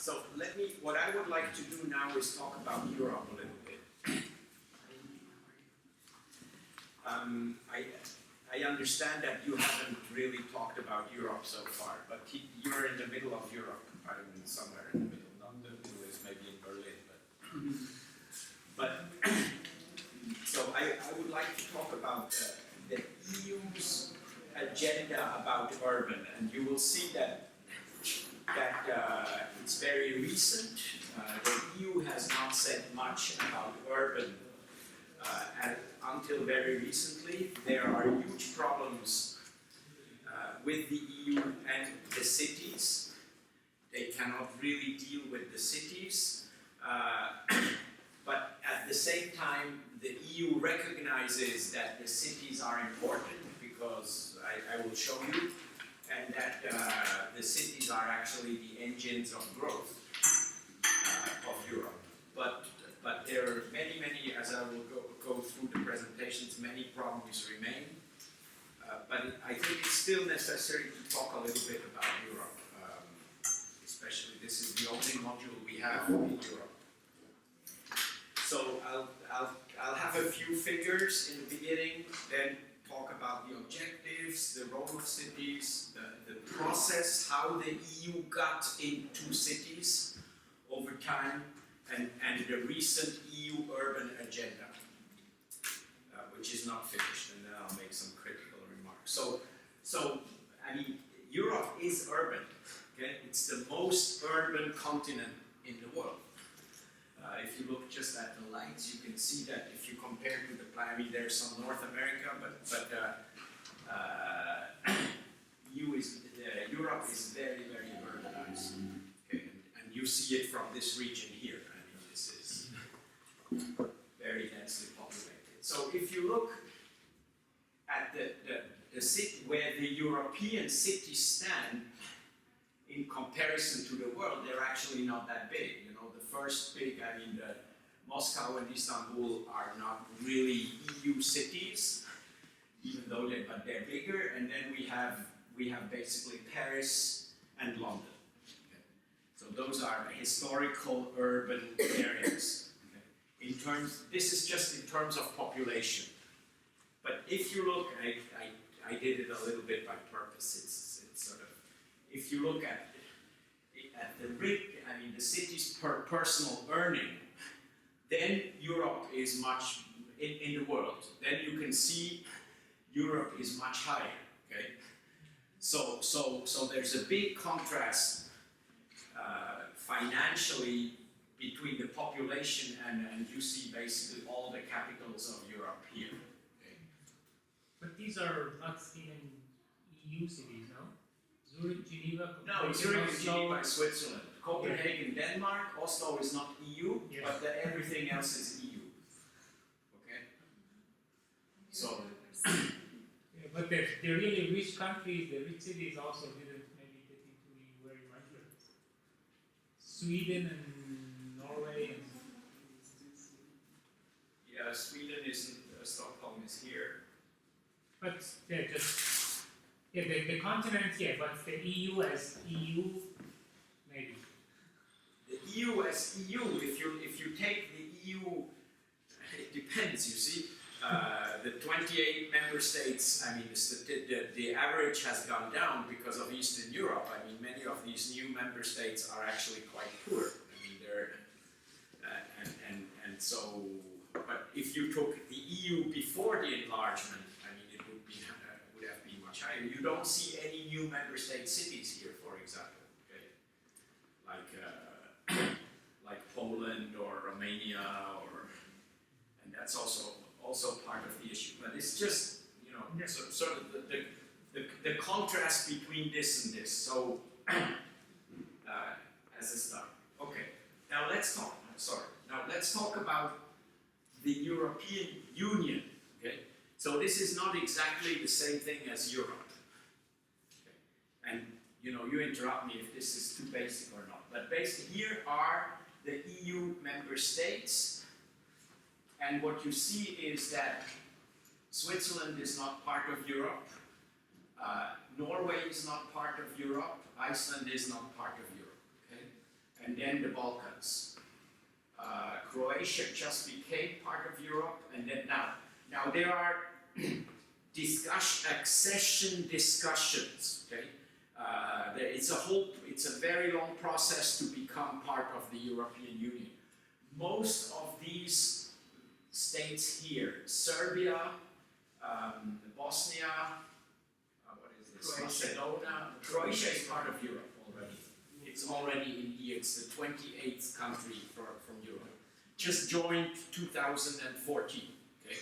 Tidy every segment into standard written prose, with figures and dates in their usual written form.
So what I would like to do now is talk about Europe a little bit. I understand that you haven't really talked about Europe so far, but you're in the middle of Europe. I'm somewhere in the middle. Not the middle is maybe in Berlin, but so I would like to talk about the EU's agenda about urban, and you will see that it's very recent. The EU has not said much about urban until very recently. There are huge problems with the EU and the cities. They cannot really deal with the cities. But at the same time, the EU recognizes that the cities are important because I will show you, and that the cities are actually the engines of growth of Europe. But there are many, as I will go through the presentations, many problems remain. But I think it's still necessary to talk a little bit about Europe. Especially, this is the only module we have in Europe. So I'll have a few figures in the beginning, then talk about the objectives, the role of cities, the process, how the EU got into cities over time, and the recent EU urban agenda, which is not finished, and then I'll make some critical remarks. So I mean, Europe is urban. Okay? It's the most urban continent in the world. If you look just at the lines, you can see that if you compare to the plan, I mean, there's some North America, but Europe is very, very urbanized. Okay? And you see it from this region here. I mean, this is very densely populated. So if you look at the city, where the European cities stand in comparison to the world, they're actually not that big. You know, the first big, I mean, Moscow and Istanbul are not really EU cities, even though but they're bigger. And then we have basically Paris and London. Okay? So those are historical urban areas. Okay? This is just in terms of population. But if you look, I did it a little bit by purpose. It's sort of, if you look at the city's per personal earning, then Europe is much in the world. Then you can see Europe is much higher. Okay, so there's a big contrast financially between the population and you see basically all the capitals of Europe here. Okay? But these are not even EU cities, no? Zurich, Geneva, no, Zurich is Geneva, Switzerland. Copenhagen, yeah. Denmark. Oslo is not EU, yes. But everything else is EU. Okay? So. Yeah, but the really rich countries, the rich cities also didn't maybe get into EU very much. Sweden and Norway. And yeah, Sweden isn't, Stockholm is here. But the continent, yeah, but the EU as EU, maybe. The EU as EU, if you take the EU, it depends, you see. The 28 member states, I mean, the average has gone down because of Eastern Europe. I mean, many of these new member states are actually quite poor. I mean, they're, and so, but if you took the EU before the enlargement, I mean, it would have been much higher. You don't see any new member state cities here, for example, okay? Like Poland or Romania, and that's also part of the issue. But it's just, you know, sort of the contrast between this and this. So as a start, okay. Now let's talk. Now let's talk about the European Union. Okay. So this is not exactly the same thing as Europe. Okay. And you know, you interrupt me if this is too basic or not. But basically, here are the EU member states. And what you see is that Switzerland is not part of Europe, Norway is not part of Europe, Iceland is not part of Europe. Okay? and then the Balkans. Croatia just became part of Europe, and then now there are accession discussions. Okay, it's a very long process to become part of the European Union. Most of these states here, Serbia, Bosnia, what is this? Macedonia. Croatia is part of Europe already. It's already in here. It's the 28th country from Europe. Just joined 2014. Okay,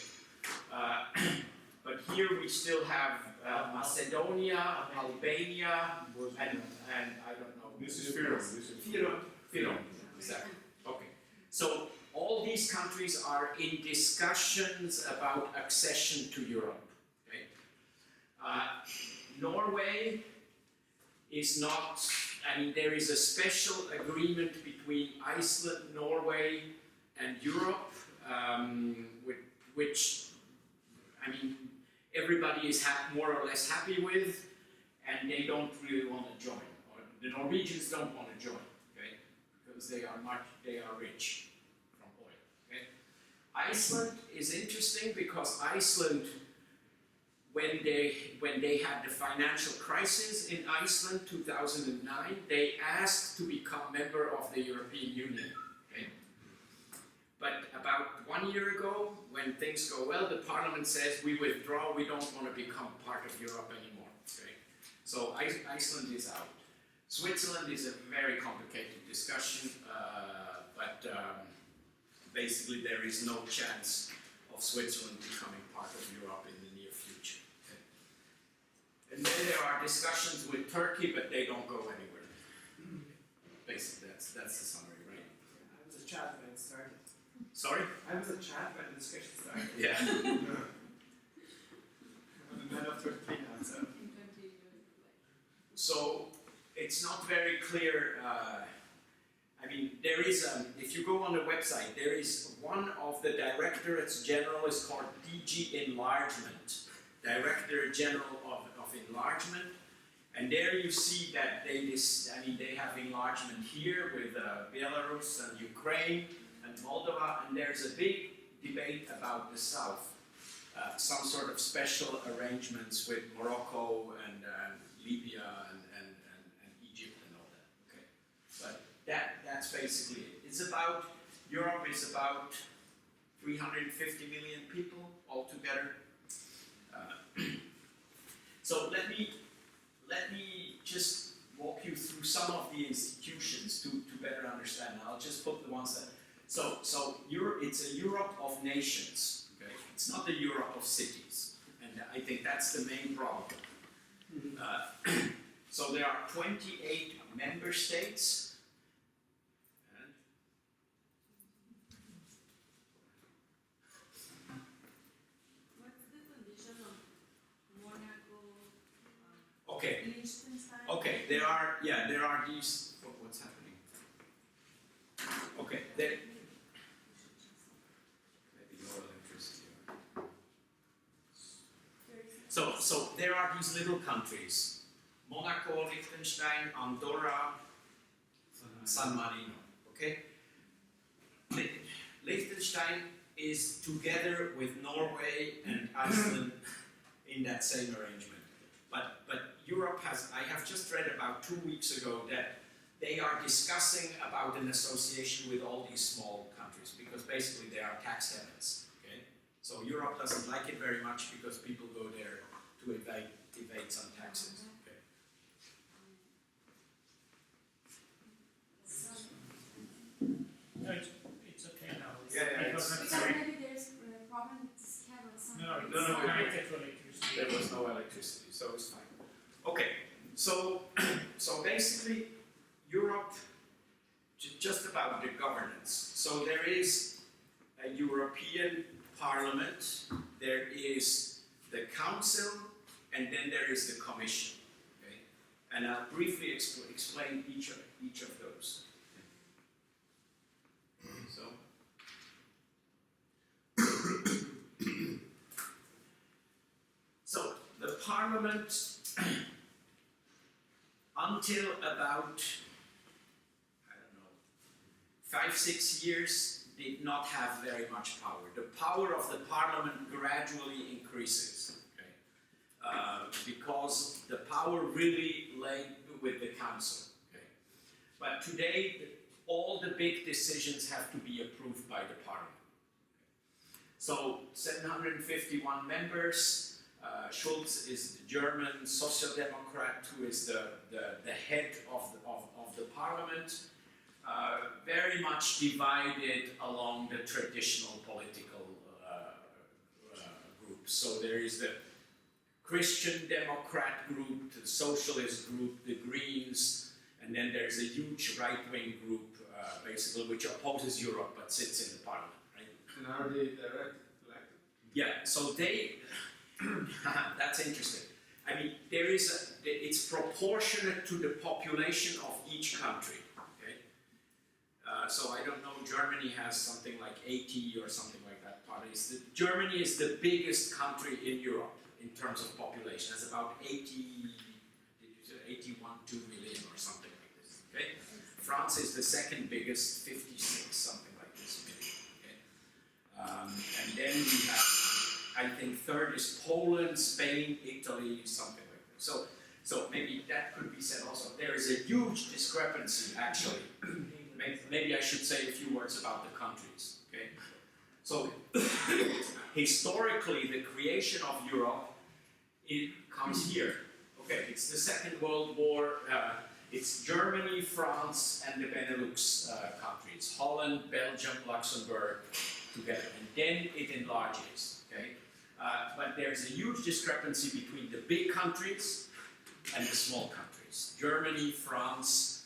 but here we still have Macedonia, Albania, and I don't know. This is Fyrom. Fyrom, exactly. Okay, so all these countries are in discussions about accession to Europe. Okay, Norway is not. I mean, there is a special agreement between Iceland, Norway, and Europe, which, I mean, everybody is more or less happy with, and they don't really want to join. Or the Norwegians don't want to join, okay, because they are rich from oil. Okay, Iceland is interesting because Iceland, when they had the financial crisis in Iceland 2009, they asked to become member of the European Union. Okay? But about 1 year ago, when things go well, the parliament says we withdraw, we don't want to become part of Europe anymore. Okay? So Iceland is out. Switzerland is a very complicated discussion, but basically there is no chance of Switzerland becoming part of Europe in the near future. Okay? And then there are discussions with Turkey, but they don't go anywhere. Basically, that's the summary, right? I was a child when it started. Sorry? I was a child when the discussion started. Yeah. I'm a man of 33 now, so. So it's not very clear. I mean, there is, if you go on the website, there is one of the directorates general is called DG Enlargement, Director General of Enlargement, and there you see that they have enlargement here with Belarus and Ukraine and Moldova, and there's a big debate about the south, some sort of special arrangements with Morocco and Libya and Egypt and all that. Okay, but that's basically it. Europe is about 350 million people altogether. So let me just walk you through some of the institutions to better understand. I'll just put the ones that. So it's a Europe of nations. Okay, it's not the Europe of cities, and I think that's the main problem. So there are 28 member states. Okay. Okay. There are these. What's happening? Okay. Maybe no electricity. So there are these little countries: Monaco, Liechtenstein, Andorra, San Marino. Okay. Liechtenstein is together with Norway and Iceland in that same arrangement. But Europe I have just read about 2 weeks ago that they are discussing about an association with all these small countries because basically they are tax havens. Okay? So Europe doesn't like it very much because people go there to evade some taxes. Okay? No, it's okay now. Yeah, It was not Because very- maybe there's a problem with this cable or something. No, No, connected to electricity. There was no electricity, so it's fine. Okay, so basically Europe, just about the governance. So there is a European Parliament, there is the Council, and then there is the Commission. Okay? And I'll briefly explain each of those. So the Parliament, until about, I don't know, 5-6 years did not have very much power. The power of the parliament gradually increases, okay? Because the power really lay with the council. Okay? But today, all the big decisions have to be approved by the parliament. So 751 members. Schulz is the German Social Democrat who is the head of the parliament. Very much divided along the traditional political groups. So there is the Christian Democrat group, the Socialist group, the Greens, and then there's a huge right-wing group, basically, which opposes Europe but sits in the parliament. Right? And are they direct elected? Yeah, so they, that's interesting. I mean, it's proportionate to the population of each country. So I don't know, Germany has something like 80 or something like that parties. Germany is the biggest country in Europe in terms of population. It's about 81, 2 million or something like this. Okay? France is the second biggest, 56, something like this million. Okay? And then we have, I think third is Poland, Spain, Italy, something like that. So maybe that could be said also. There is a huge discrepancy actually. Maybe I should say a few words about the countries, okay? So, historically, the creation of Europe, it comes here. Okay, it's the Second World War, it's Germany, France, and the Benelux countries, Holland, Belgium, Luxembourg, together, and then it enlarges, okay? But there's a huge discrepancy between the big countries and the small countries. Germany, France,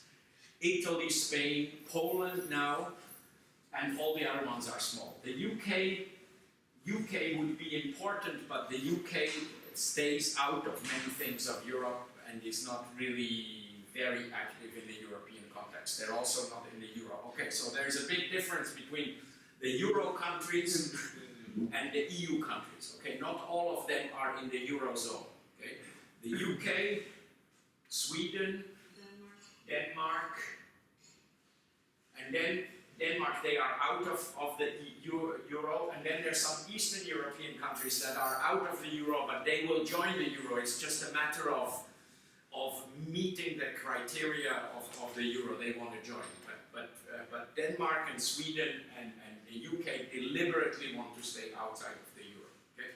Italy, Spain, Poland now, and all the other ones are small. The UK would be important, but the UK stays out of many things of Europe and is not really very active in the European context. They're also not in the Euro. Okay, so there's a big difference between the Euro countries and the EU countries. Okay, not all of them are in the Eurozone. Okay, the UK, Sweden, Denmark, and then Denmark, they are out of the Euro, and then there's some Eastern European countries that are out of the Euro, but they will join the Euro. It's just a matter of meeting the criteria of the Euro they want to join. But Denmark and Sweden and the UK deliberately want to stay outside of the Euro. Okay?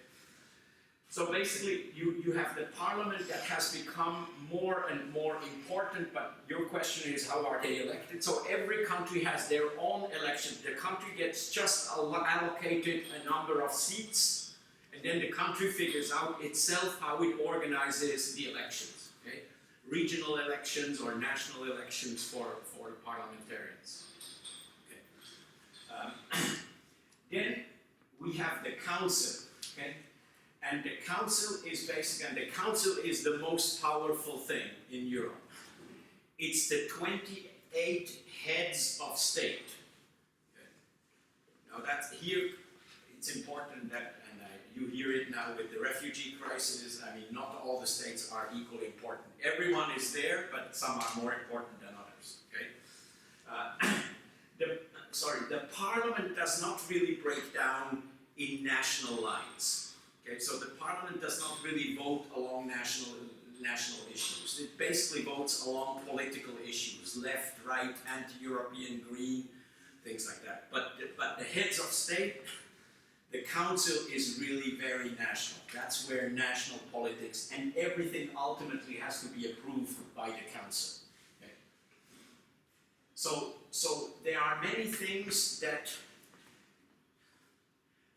So basically, you have the parliament that has become more and more important, but your question is, how are they elected? So every country has their own election. The country gets just allocated a number of seats, and then the country figures out itself how it organizes the elections. Okay? Regional elections or national elections for the parliamentarians. Okay. Then we have the council. Okay? And the council is the most powerful thing in Europe. It's the 28 heads of state. Okay. Now that's here, it's important that, and you hear it now with the refugee crisis, I mean, not all the states are equally important. Everyone is there, but some are more important than others. Okay? The parliament does not really break down in national lines. Okay, so the parliament does not really vote along national issues. It basically votes along political issues, left, right, anti-European, green, things like that. But the heads of state, the council is really very national. That's where national politics and everything ultimately has to be approved by the council. Okay? So there are many things that,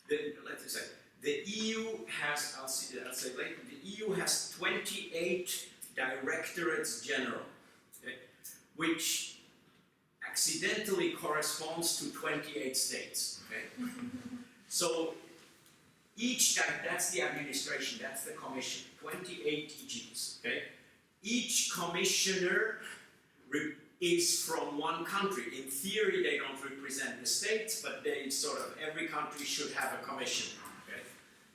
let's just say, the EU has, I'll say later, the EU has 28 directorates general, okay, which accidentally corresponds to 28 states. Okay? So that's the administration, that's the commission, 28 DGs. Okay? Each commissioner is from one country. In theory, they don't represent the states, but every country should have a commissioner.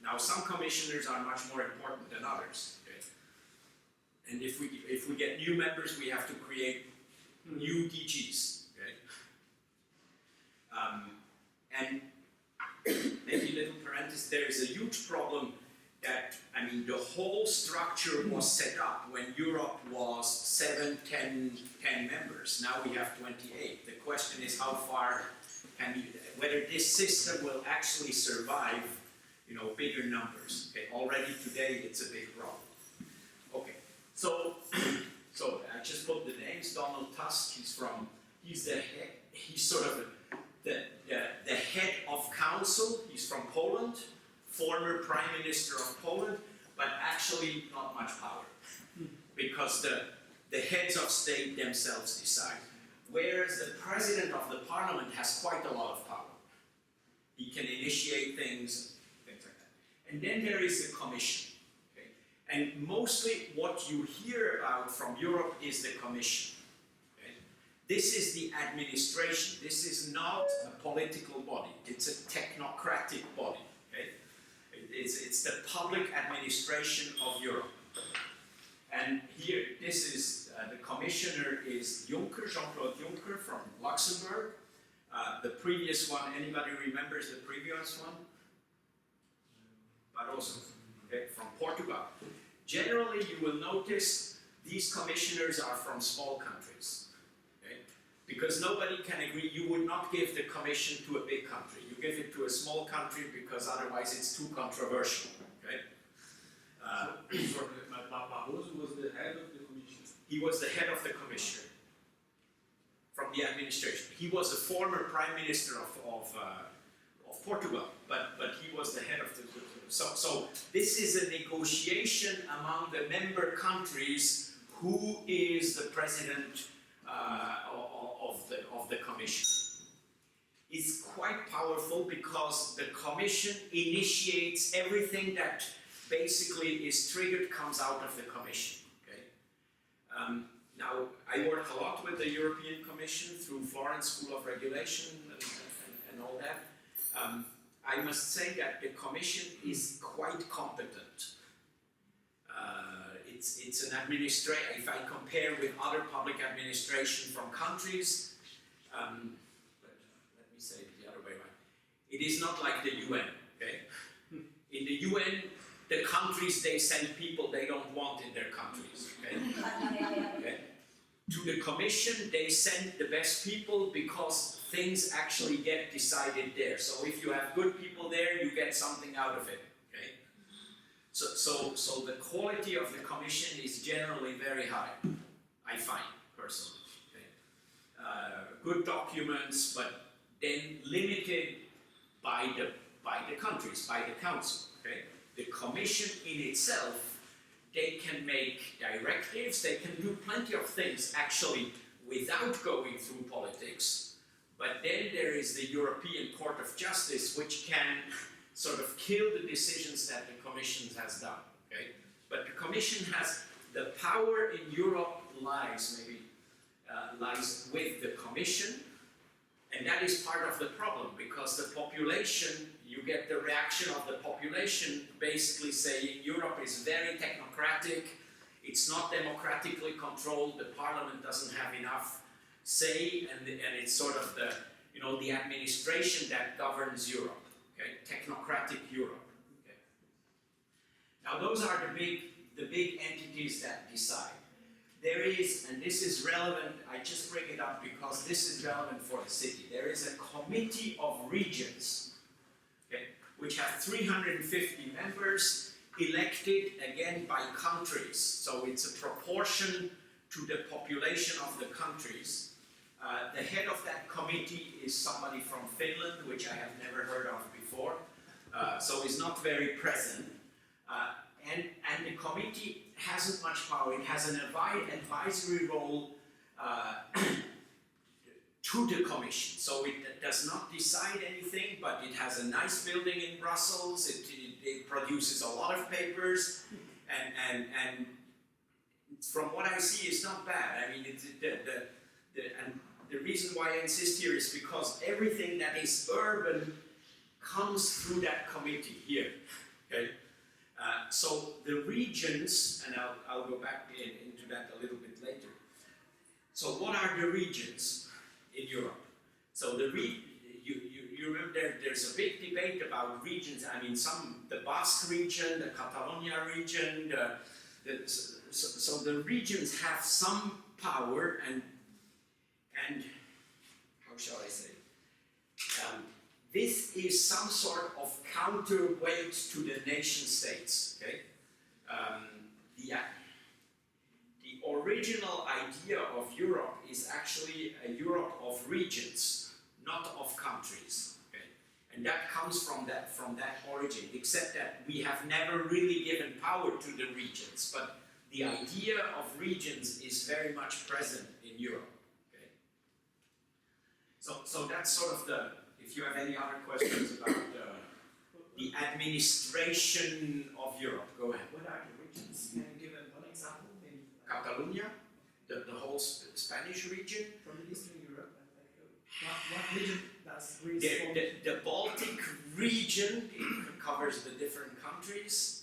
Now, some commissioners are much more important than others. Okay? And if we get new members, we have to create new DGs. Okay? And maybe a little parenthesis, there is a huge problem that, I mean, the whole structure was set up when Europe was 7, 10 members. Now we have 28. The question is how far can you, whether this system will actually survive, you know, bigger numbers. Okay, already today it's a big problem. Okay, so I just put the names. Donald Tusk, he's sort of the head of council. He's from Poland, former prime minister of Poland, but actually not much power, because the heads of state themselves decide. Whereas the president of the parliament has quite a lot of power. He can initiate things like that. And then there is the commission. Okay? And mostly what you hear about from Europe is the commission. Okay? This is the administration. This is not a political body. It's a technocratic body. Okay? It's the public administration of Europe. And here, this is, the commissioner is Juncker, Jean-Claude Juncker from Luxembourg. The previous one, anybody remembers the previous one? Barroso, okay, from Portugal. Generally, you will notice these commissioners are from small countries. Okay? Because nobody can agree, you would not give the commission to a big country. You give it to a small country because otherwise it's too controversial. Okay? Barroso was the head of the commission. He was the head of the commission from the administration. He was a former prime minister of Portugal, but he was the head of the. So this is a negotiation among the member countries. Who is the president of the commission? It's quite powerful because the commission initiates everything that basically is triggered, comes out of the commission. Okay. Now I work a lot with the European Commission through Florence School of Regulation and all that. I must say that the Commission is quite competent. It's an administration, if I compare with other public administration from countries, let me say it the other way around. It is not like the UN, okay? In the UN, the countries, they send people they don't want in their countries, okay? Okay? To the Commission, they send the best people because things actually get decided there. So if you have good people there, you get something out of it. Okay? So the quality of the Commission is generally very high, I find, personally. Okay? Good documents, but then limited by the countries, by the Council. Okay? The Commission in itself, they can make directives, they can do plenty of things actually without going through politics, but then there is the European Court of Justice which can sort of kill the decisions that the Commission has done, okay? But the Commission has, the power in Europe lies with the Commission, and that is part of the problem because the population, you get the reaction of the population basically saying Europe is very technocratic, it's not democratically controlled, the parliament doesn't have enough say, and it's sort of the, you know, the administration that governs Europe, okay? Technocratic Europe. Okay? Now those are the big entities that decide. There is, and this is relevant, I just bring it up because this is relevant for the city, there is a committee of regions, okay, which have 350 members elected again by countries. So it's a proportion to the population of the countries. The head of that committee is somebody from Finland, which I have never heard of before, so is not very present. And the committee hasn't much power. It has an advisory role to the Commission. So it does not decide anything, but it has a nice building in Brussels. It produces a lot of papers, and from what I see, it's not bad. I mean, and the reason why I insist here is because everything that is urban comes through that committee here. Okay. So the regions, and I'll go back into that a little bit later. So what are the regions in Europe? So you remember there's a big debate about regions. I mean, the Basque region, the Catalonia region, so the regions have some power and how shall I say? This is some sort of counterweight to the nation states. Okay, the original idea of Europe is actually a Europe of regions, not of countries. Okay, and that comes from that origin. Except that we have never really given power to the regions, but the idea of regions is very much present in Europe. Okay, so that's sort of the. If you have any other questions about the administration of Europe, go ahead. What are the regions? Can you give one example? Maybe Catalonia, the whole Spanish region. from Eastern Europe. What region does Greece fall? The Baltic region, it covers the different countries.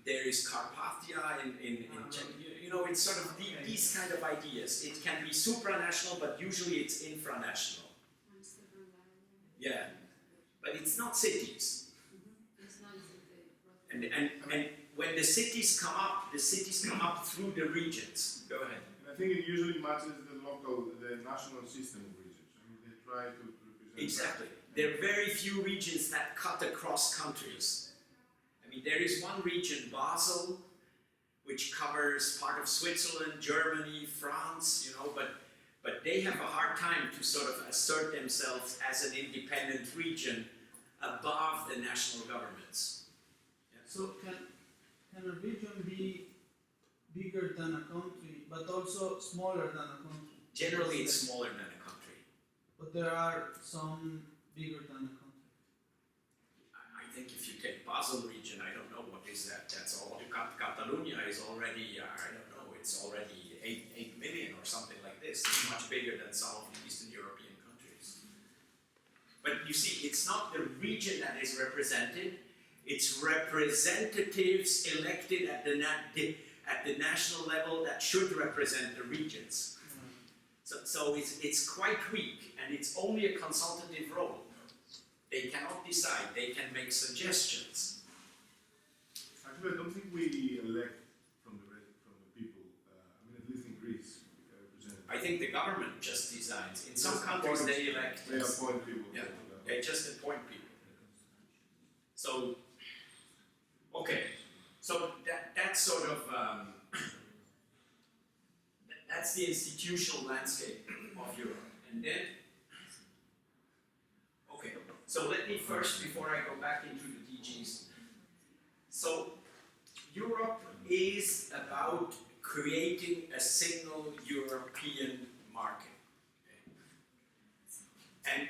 There is Carpathia in you know, it's sort of these kind of ideas. It can be supranational, but usually it's infranational. Yeah, but it's not cities. And when the cities come up through the regions. Go ahead. I think it usually matches the national system of regions. I mean, they try to represent. Exactly. There are very few regions that cut across countries. I mean, there is one region, Basel, which covers part of Switzerland, Germany, France, you know, but they have a hard time to sort of assert themselves as an independent region above the national governments. Yeah. So can a region be bigger than a country, but also smaller than a country? Generally, it's smaller than a country. But there are some bigger than a country. I think if you take Basel region, I don't know what is that. That's all. Catalonia is already, I don't know, it's already 8 million or something like this. It's much bigger than some of the Eastern European countries. But you see, it's not the region that is represented, it's representatives elected at the national level that should represent the regions. So it's quite weak, and it's only a consultative role. They cannot decide, they can make suggestions. Actually, I don't think we elect from the people. I mean, at least in Greece, I think the government just designs. In some countries they elect. They appoint people. Yeah, they just appoint people. So, okay, so that's sort of that's the institutional landscape of Europe. And then, okay, so let me first, before I go back into the DGs, so Europe is about creating a single European market. Okay? And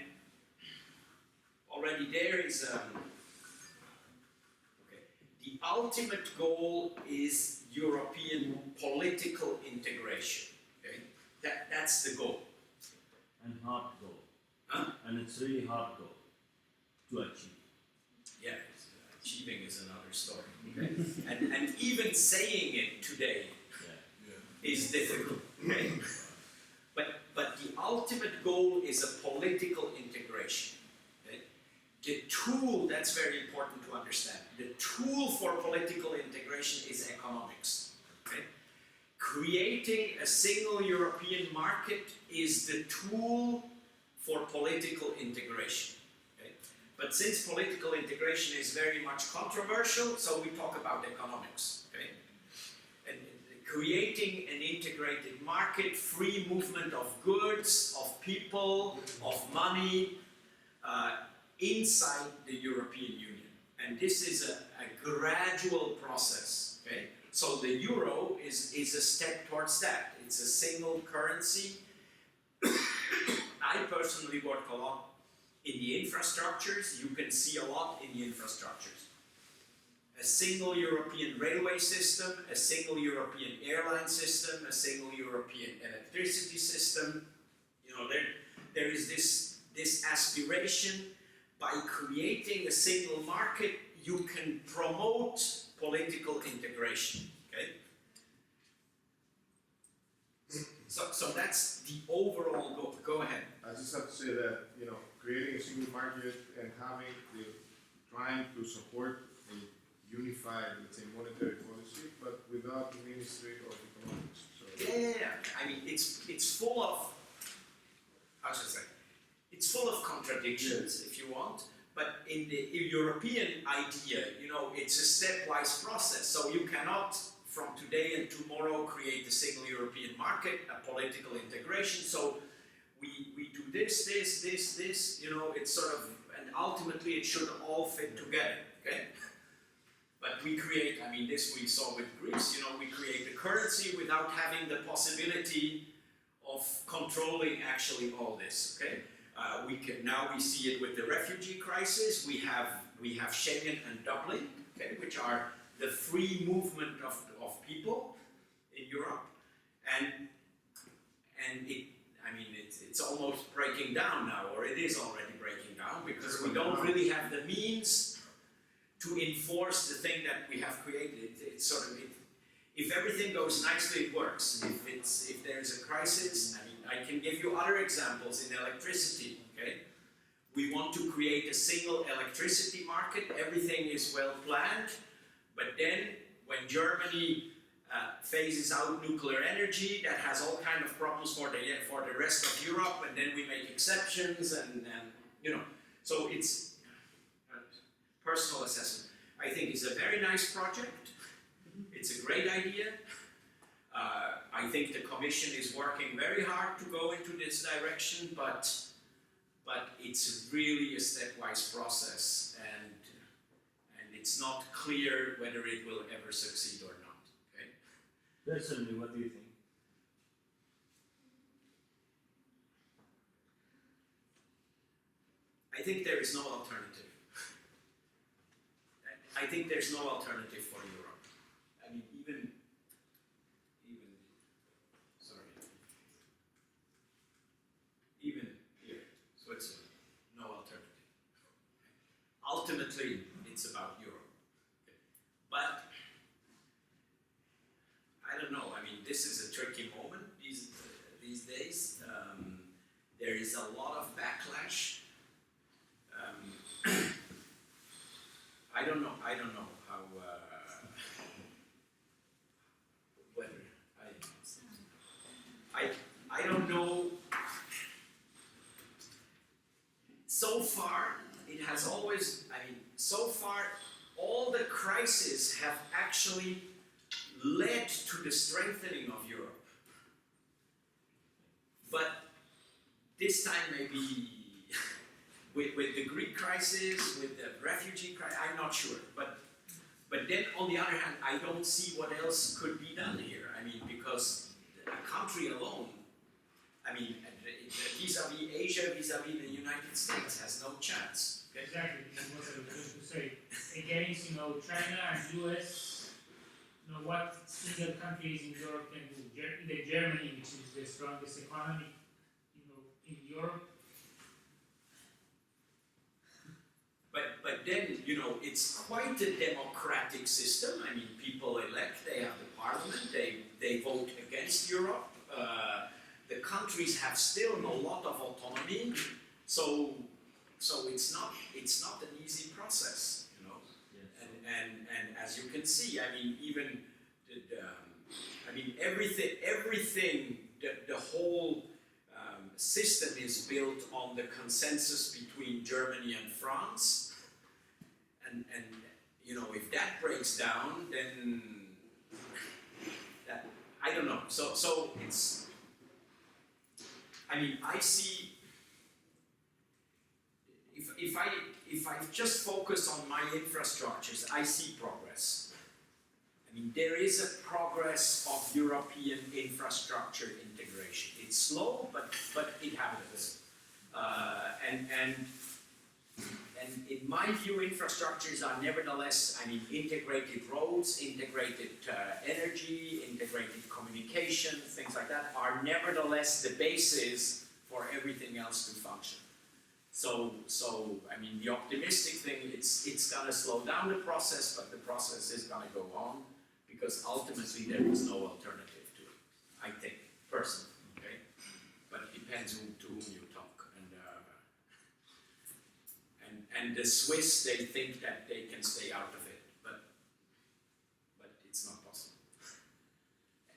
already there is the ultimate goal is European political integration. Okay? That's the goal. And hard goal. Huh? And it's really hard goal to achieve. Yeah, achieving is another story. Okay? and even saying it today is difficult. Okay? But the ultimate goal is a political integration. Okay? The tool, that's very important to understand, the tool for political integration is economics. Okay? Creating a single European market is the tool for political integration. Okay? But since political integration is very much controversial, so we talk about economics. Okay? And creating an integrated market, free movement of goods, of people, of money, inside the European Union. And this is a gradual process. Okay? So the euro is a step towards that. It's a single currency. I personally work a lot in the infrastructures. You can see a lot in the infrastructures. A single European railway system, a single European airline system, a single European electricity system. You know, there is this aspiration. By creating a single market, you can promote political integration. Okay? So that's the overall goal. Go ahead. I just have to say that, creating a single market and trying to support a unified, let's say, monetary policy, but without the Ministry of Economics. So, Yeah. I mean, it's full of, how should I say, it's full of contradictions, if you want. But in the European idea, it's a stepwise process. So you cannot, from today and tomorrow, create a single European market, a political integration. So we do this, it's sort of, and ultimately it should all fit together, okay? But we create, this we saw with Greece, we create a currency without having the possibility of controlling actually all this, okay? We see it with the refugee crisis. We have Schengen and Dublin, okay, which are the free movement of people in Europe, and it's almost breaking down now, or it is already breaking down, because we don't really have the means to enforce the thing that we have created. It's sort of, if everything goes nicely, it works. If there's a crisis, I can give you other examples in electricity, okay? We want to create a single electricity market, everything is well planned, but then when Germany phases out nuclear energy, that has all kind of problems for the rest of Europe, and then we make exceptions, and so it's personal assessment. I think it's a very nice project, it's a great idea. I think the Commission is working very hard to go into this direction, but it's really a stepwise process, and it's not clear whether it will ever succeed or not. Okay? Personally, what do you think? I think there is no alternative. I think there's no alternative for Europe. Even here, Switzerland, no alternative. Ultimately, it's about Europe. Okay. But I don't know. This is a tricky moment these days. There is a lot of backlash. I don't know how whether I don't know. So far, it has always, so far, all the crises have actually led to the strengthening of Europe. But this time maybe with the Greek crisis, with the refugee crisis, I'm not sure. But then on the other hand, I don't see what else could be done here. Because a country alone, vis-a-vis Asia, vis-a-vis the United States, has no chance. Okay? Exactly, that's what I was going to say. Against, China and US, what single countries in Europe can do. Even Germany, which is the strongest economy, in Europe. But then, it's quite a democratic system. People elect, they have the parliament, they vote against Europe. The countries have still a lot of autonomy, so it's not an easy process, Yes. And as you can see, even everything, the whole system is built on the consensus between Germany and France, and if that breaks down, then I don't know. So it's. I see. If I just focus on my infrastructures, I see progress. There is a progress of European infrastructure integration. It's slow, but it happens. And in my view, infrastructures are nevertheless, integrated roads, integrated energy, integrated communication, things like that, are nevertheless the basis for everything else to function. So the optimistic thing, it's gonna slow down the process, but the process is gonna go on, because ultimately there is no alternative to it, I think, personally. and the Swiss, they think that they can stay out of it, but it's not possible.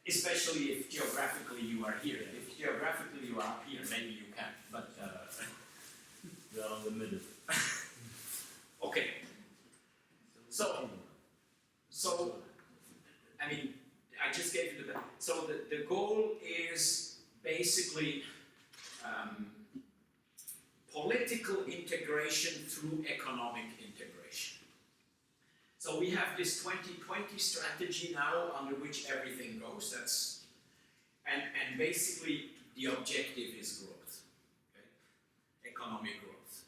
Especially if geographically you are here. If geographically you are up here, maybe you can, but We are in the middle. okay. So, I mean, I just gave you so the goal is basically political integration through economic integration. So we have this 2020 strategy now under which everything goes. And basically the objective is growth, okay? Economic growth.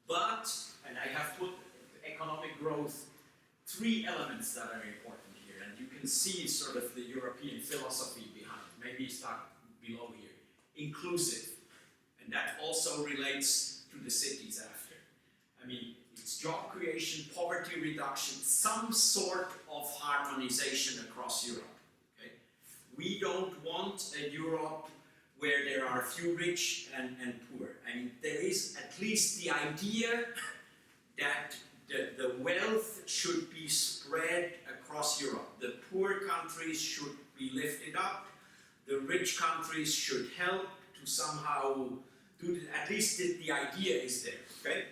But, and I have put economic growth, 3 elements that are important here, and you can see sort of the European philosophy behind it. Maybe start below here. Inclusive, and that also relates to the cities after. I mean, it's job creation, poverty reduction, some sort of harmonization across Europe. Okay? We don't want a Europe where there are few rich and poor. I mean, there is at least the idea that the wealth should be spread across Europe. The poor countries should be lifted up. The rich countries should help to somehow do it. At least the idea is there, okay?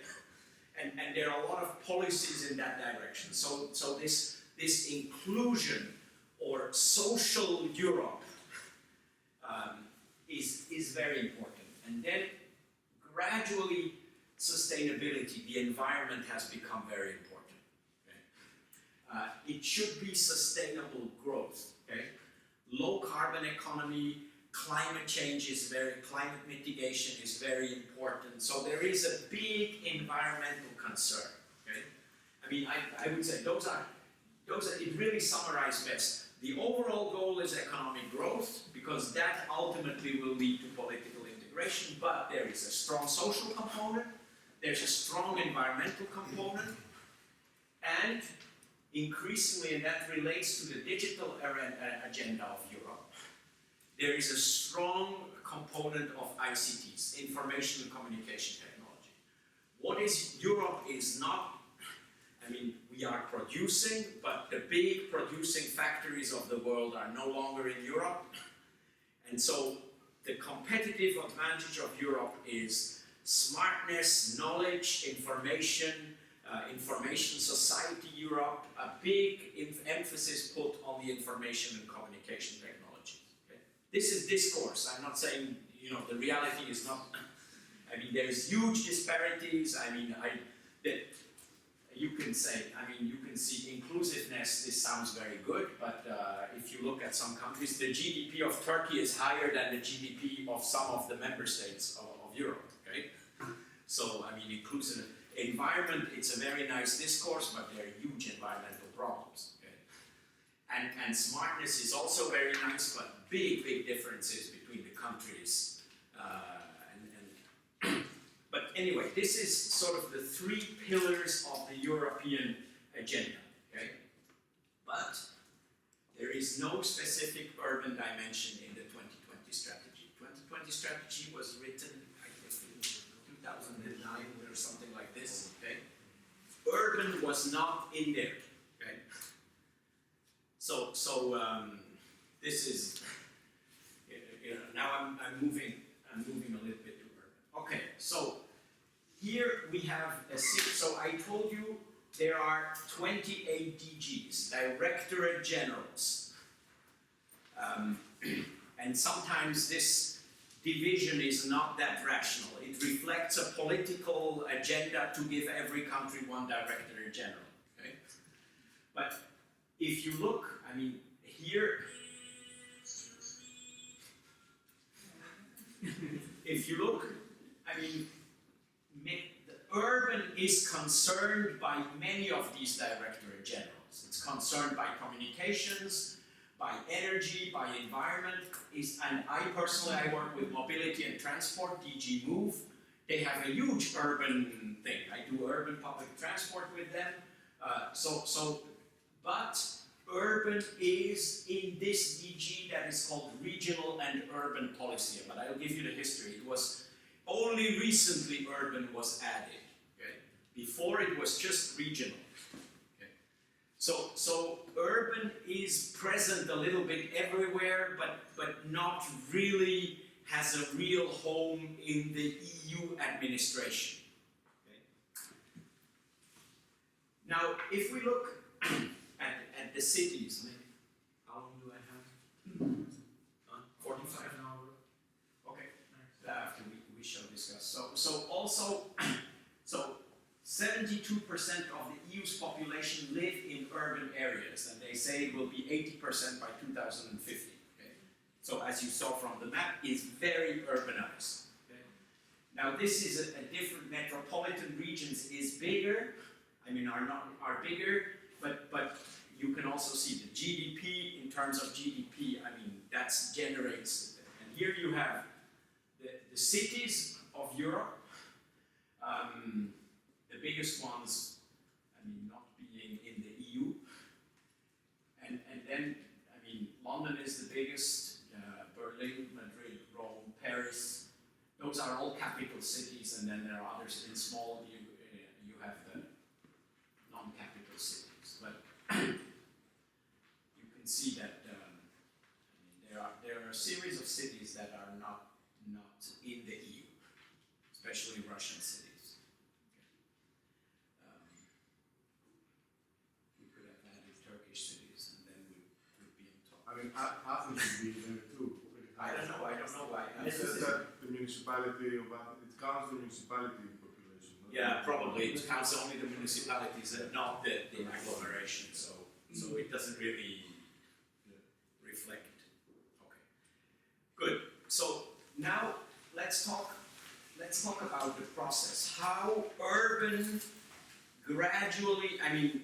And there are a lot of policies in that direction. So this inclusion or social Europe is very important. And then gradually sustainability, the environment has become very important. Okay? It should be sustainable growth. Okay? Low carbon economy, climate mitigation is very important. So there is a big environmental concern. Okay? I mean, I would say those are, it really summarizes best. The overall goal is economic growth, because that ultimately will lead to political integration, but there is a strong social component, there's a strong environmental component, and increasingly, and that relates to the digital agenda of Europe, there is a strong component of ICTs, information and communication technology. What is Europe is not, I mean, we are producing, but the big producing factories of the world are no longer in Europe. And so the competitive advantage of Europe is smartness, knowledge, information, information society Europe, a big emphasis put on the information and communication technologies. Okay? This is discourse. I'm not saying, you know, the reality is not, I mean, there's huge disparities. I mean, you can see inclusiveness, this sounds very good, but if you look at some countries, the GDP of Turkey is higher than the GDP of some of the member states of Europe, okay? So, I mean, inclusive environment, it's a very nice discourse, but there are huge environmental problems, okay? And smartness is also very nice, but big differences between the countries. But anyway, this is sort of the 3 pillars of the European agenda, okay? But there is no specific urban dimension in the 2020 strategy. 2020 strategy was written, I think, in 2009 or something like this, okay? Urban was not in there, okay? So this is, you know, now I'm moving a little bit to urban. Okay, so here we have so I told you there are 28 DGs, Directorate Generals. And sometimes this division is not that rational. It reflects a political agenda to give every country one Directorate General. Okay? But if you look, I mean, here, if you look, I mean, the urban is concerned by many of these Directorate Generals. It's concerned by communications, by energy, by environment. And I personally work with mobility and transport, DG Move. They have a huge urban thing. I do urban public transport with them. But urban is in this DG that is called Regional and Urban Policy. But I'll give you the history. It was only recently urban was added, okay? Before it was just regional. Okay. So urban is present a little bit everywhere, but not really has a real home in the EU administration. Okay. Now, if we look at the cities, how long do I have? 45? An hour. Okay, after we shall discuss. So also, so 72% of the EU's population live in urban areas, and they say it will be 80% by 2050. Okay? So as you saw from the map, it's very urbanized. Okay? Now this is a different. Metropolitan regions is bigger. I mean, are bigger, but you can also see the GDP in terms of GDP. I mean, that generates. And here you have the cities of Europe. The biggest ones, I mean, not being in the EU. And then, I mean, London is the biggest, Berlin, Madrid, Rome, Paris. Those are all capital cities, and then there are others in small, you have the non-capital cities. But you can see that I mean, there are a series of cities that are not in the EU, especially Russian cities. We could have added Turkish cities, and then we would be on top. I mean, Athens should be there too. I don't know why. It says that the municipality of Athens, it counts the municipality population. Not Yeah, probably. It counts only the municipalities and not the agglomeration, so it doesn't really reflect. Okay. Good. So now let's talk about the process. How urban gradually, I mean,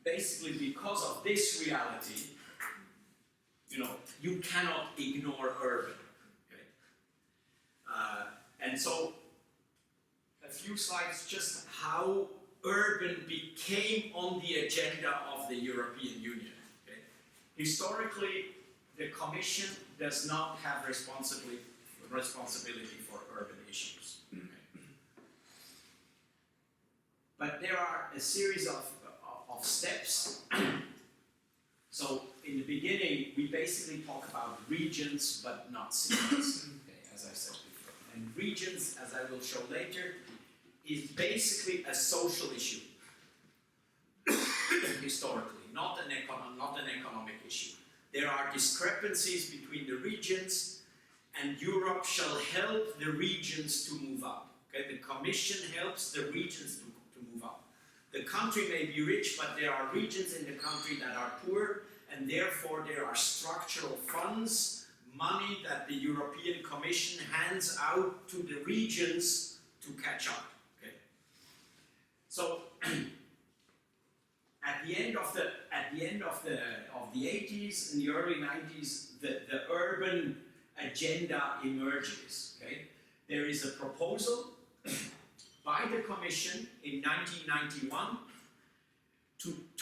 basically because of this reality, you cannot ignore urban. Okay? And so a few slides just how urban became on the agenda of the European Union. Okay? Historically, the Commission does not have responsibility for urban issues. Okay? But there are a series of steps. So in the beginning, we basically talk about regions, but not cities, okay, as I said before. And regions, as I will show later, is basically a social issue, historically, not an economic issue. There are discrepancies between the regions, and Europe shall help the regions to move up. Okay? The Commission helps the regions to move up. The country may be rich, but there are regions in the country that are poor, and therefore there are structural funds, money that the European Commission hands out to the regions to catch up. Okay? So at the end of the 80s and the early 90s, the urban agenda emerges. Okay? There is a proposal by the Commission in 1991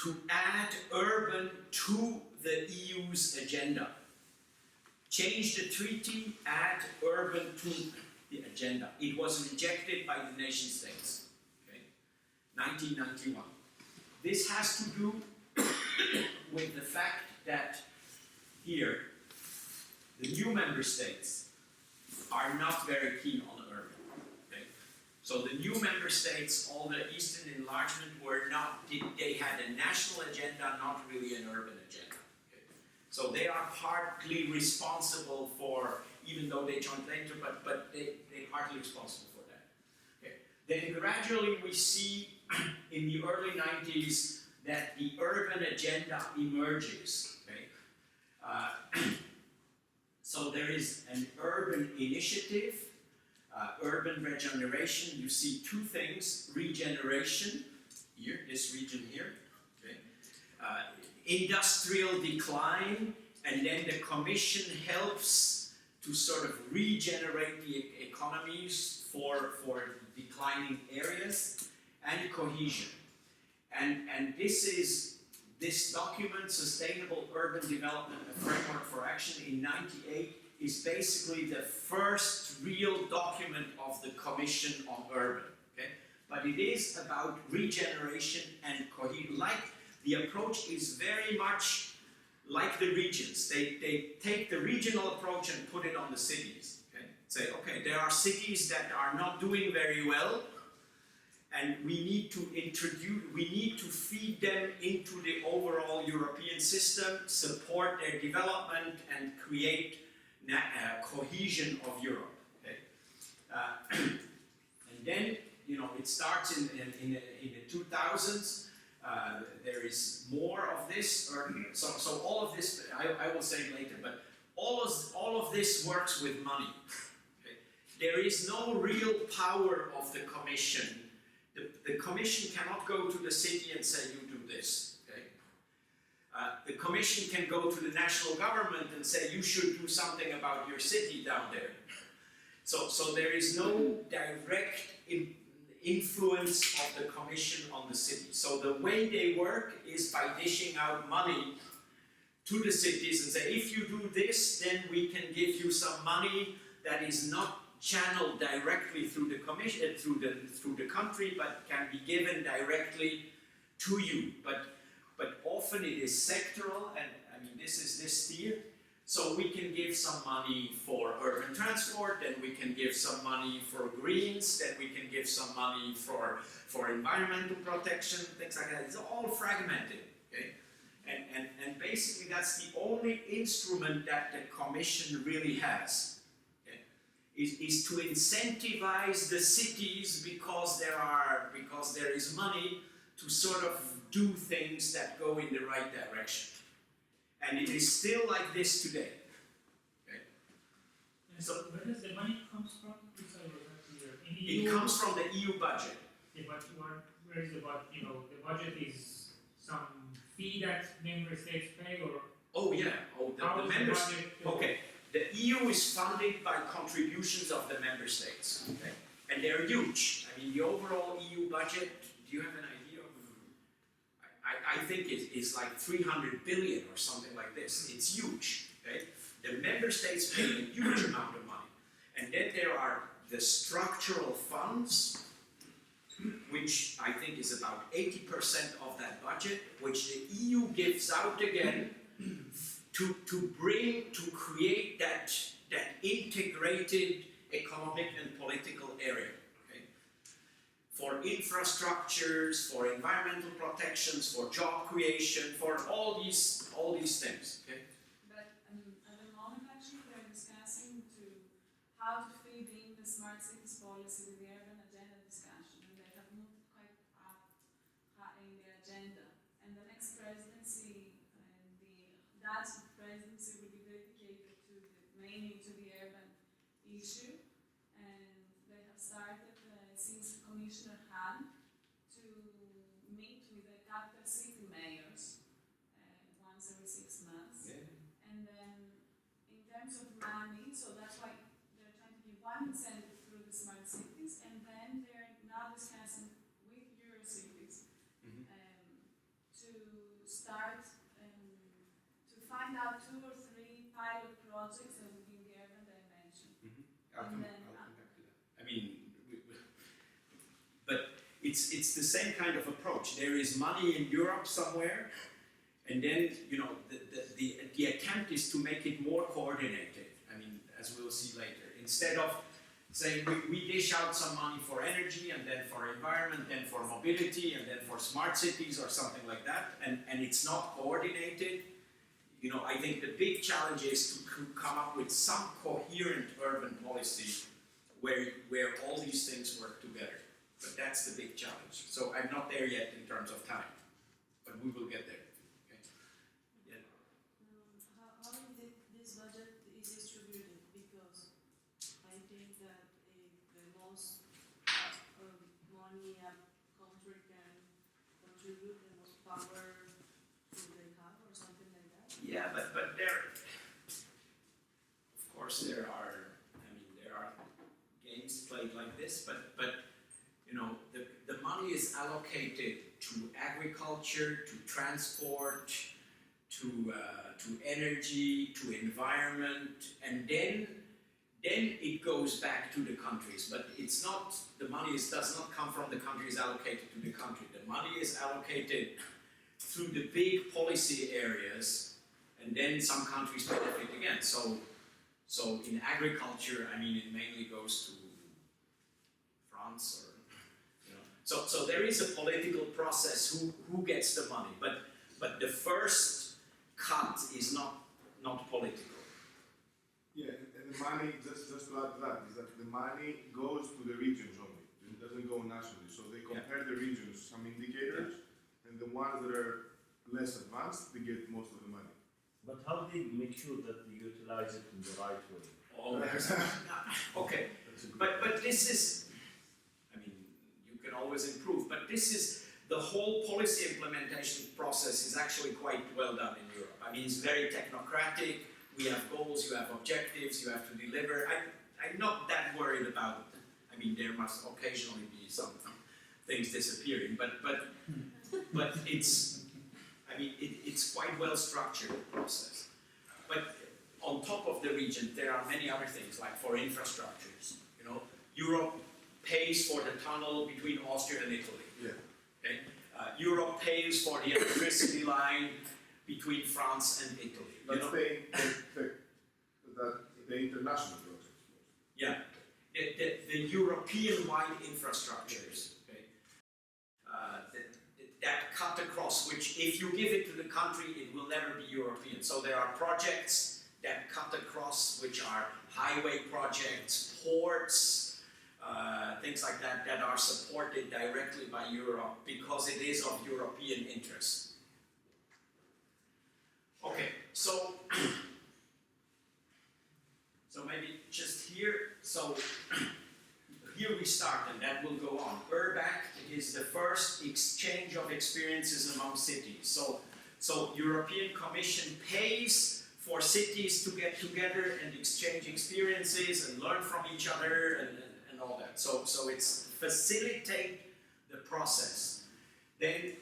to add urban to the EU's agenda. Change the treaty, add urban to the agenda. It was rejected by the nation states. Okay? 1991. This has to do with the fact that here, the new member states are not very keen on urban. Okay? So the new member states, all the Eastern enlargement were not, they had a national agenda, not really an urban agenda. Okay? So they are partly responsible for, even though they joined later, but they're partly responsible for that. Okay? Then gradually we see in the early 90s that the urban agenda emerges. Okay? So there is an urban initiative, urban regeneration. You see two things: regeneration here, this region here, okay? Industrial decline, and then the Commission helps to sort of regenerate the economies for declining areas, and cohesion. And this document, Sustainable Urban Development, a Framework for Action in '98, is basically the first real document of the Commission on urban. Okay? but it is about regeneration and cohesion. Like, the approach is very much like the regions. They take the regional approach and put it on the cities. Okay? Say, okay, there are cities that are not doing very well, and we need to feed them into the overall European system, support their development, and create cohesion of Europe. Okay? And then, it starts in the 2000s. There is more of this, so all of this, I will say later, but all of this works with money. Okay? There is no real power of the Commission. The Commission cannot go to the city and say, you do this. Okay? The Commission can go to the national government and say, you should do something about your city down there. So there is no direct influence of the Commission on the city. So the way they work is by dishing out money to the cities and say, if you do this, then we can give you some money that is not channeled directly through the Commission, through the country, but can be given directly to you. But often it is sectoral, and I mean this is this tier. So we can give some money for urban transport, then we can give some money for greens, then we can give some money for environmental protection, things like that. It's all fragmented, okay? And basically that's the only instrument that the Commission really has, okay? Is to incentivize the cities because there is money to sort of do things that go in the right direction. And it is still like this today. Okay? And so where does the money comes from? It comes from the EU budget. Yeah, but where is the budget? The budget is some fee that member states pay, or Oh yeah. Oh, the member states. Okay. The EU is funded by contributions of the member states. Okay? And they're huge. I mean, the overall EU budget. Do you have an idea? I think it's like 300 billion or something like this. It's huge. Okay? The member states pay a huge amount of money. And then there are the structural funds, which I think is about 80% of that budget, which the EU gives out again to create that integrated economic and political area. For infrastructures, for environmental protections, for job creation, for all these things. Okay? But at the moment, actually, they're discussing how to feed in the smart cities policy with the urban agenda discussion, and they have moved quite up in the agenda. And the next presidency, the Dutch presidency, will be dedicated mainly to the urban issue, and they have started since Commissioner Hahn to meet with the capital city mayors once every 6 months. Yeah. And then in terms of money, so that's why they're trying to give one incentive through the smart cities, and then they're now discussing with Eurocities to start to find out 2 or 3 pilot projects that within the urban dimension. I'll come back to that. I mean, but it's the same kind of approach. There is money in Europe somewhere, and then the attempt is to make it more coordinated. I mean, as we'll see later, instead of saying we dish out some money for energy, and then for environment, then for mobility, and then for smart cities or something like that, and it's not coordinated. I think the big challenge is to come up with some coherent urban policy where all these things work together. But that's the big challenge. So I'm not there yet in terms of time, but we will get there. Okay? Yeah. How this budget is distributed? Because I think that the most money a country can contribute, the most power they have, or something like that. Yeah, but there, of course, there are games played like this, but the money is allocated to agriculture, to transport, to energy, to environment, and then then it goes back to the countries, but it's not, the money does not come from the countries allocated to the country. The money is allocated through the big policy areas, and then some countries benefit again. So in agriculture, I mean, it mainly goes to France or, you know. So there is a political process who gets the money, but the first cut is not political. Yeah, and the money, just to add to that, is that the money goes to the regions only. It doesn't go nationally. So they compare the regions, some indicators, and the ones that are less advanced, they get most of the money. But how do you make sure that you utilize it in the right way? Okay, but this is, I mean, you can always improve, but this is, the whole policy implementation process is actually quite well done in Europe. I mean, it's very technocratic, we have goals, you have objectives, you have to deliver. I'm not that worried about, I mean, there must occasionally be some things disappearing, but it's, I mean, it's quite well structured process. But on top of the region, there are many other things, like for infrastructures. You know, Europe pays for the tunnel between Austria and Italy. Yeah. Okay? Europe pays for the electricity line between France and Italy. That's the international project. Yeah, the European-wide infrastructures, okay, that cut across, which if you give it to the country, it will never be European. So there are projects that cut across, which are highway projects, ports, things like that, that are supported directly by Europe because it is of European interest. Okay, so maybe just here, so here we start and that will go on. URBAC is the first exchange of experiences among cities. So European Commission pays for cities to get together and exchange experiences and learn from each other and all that. So it's facilitate the process. Then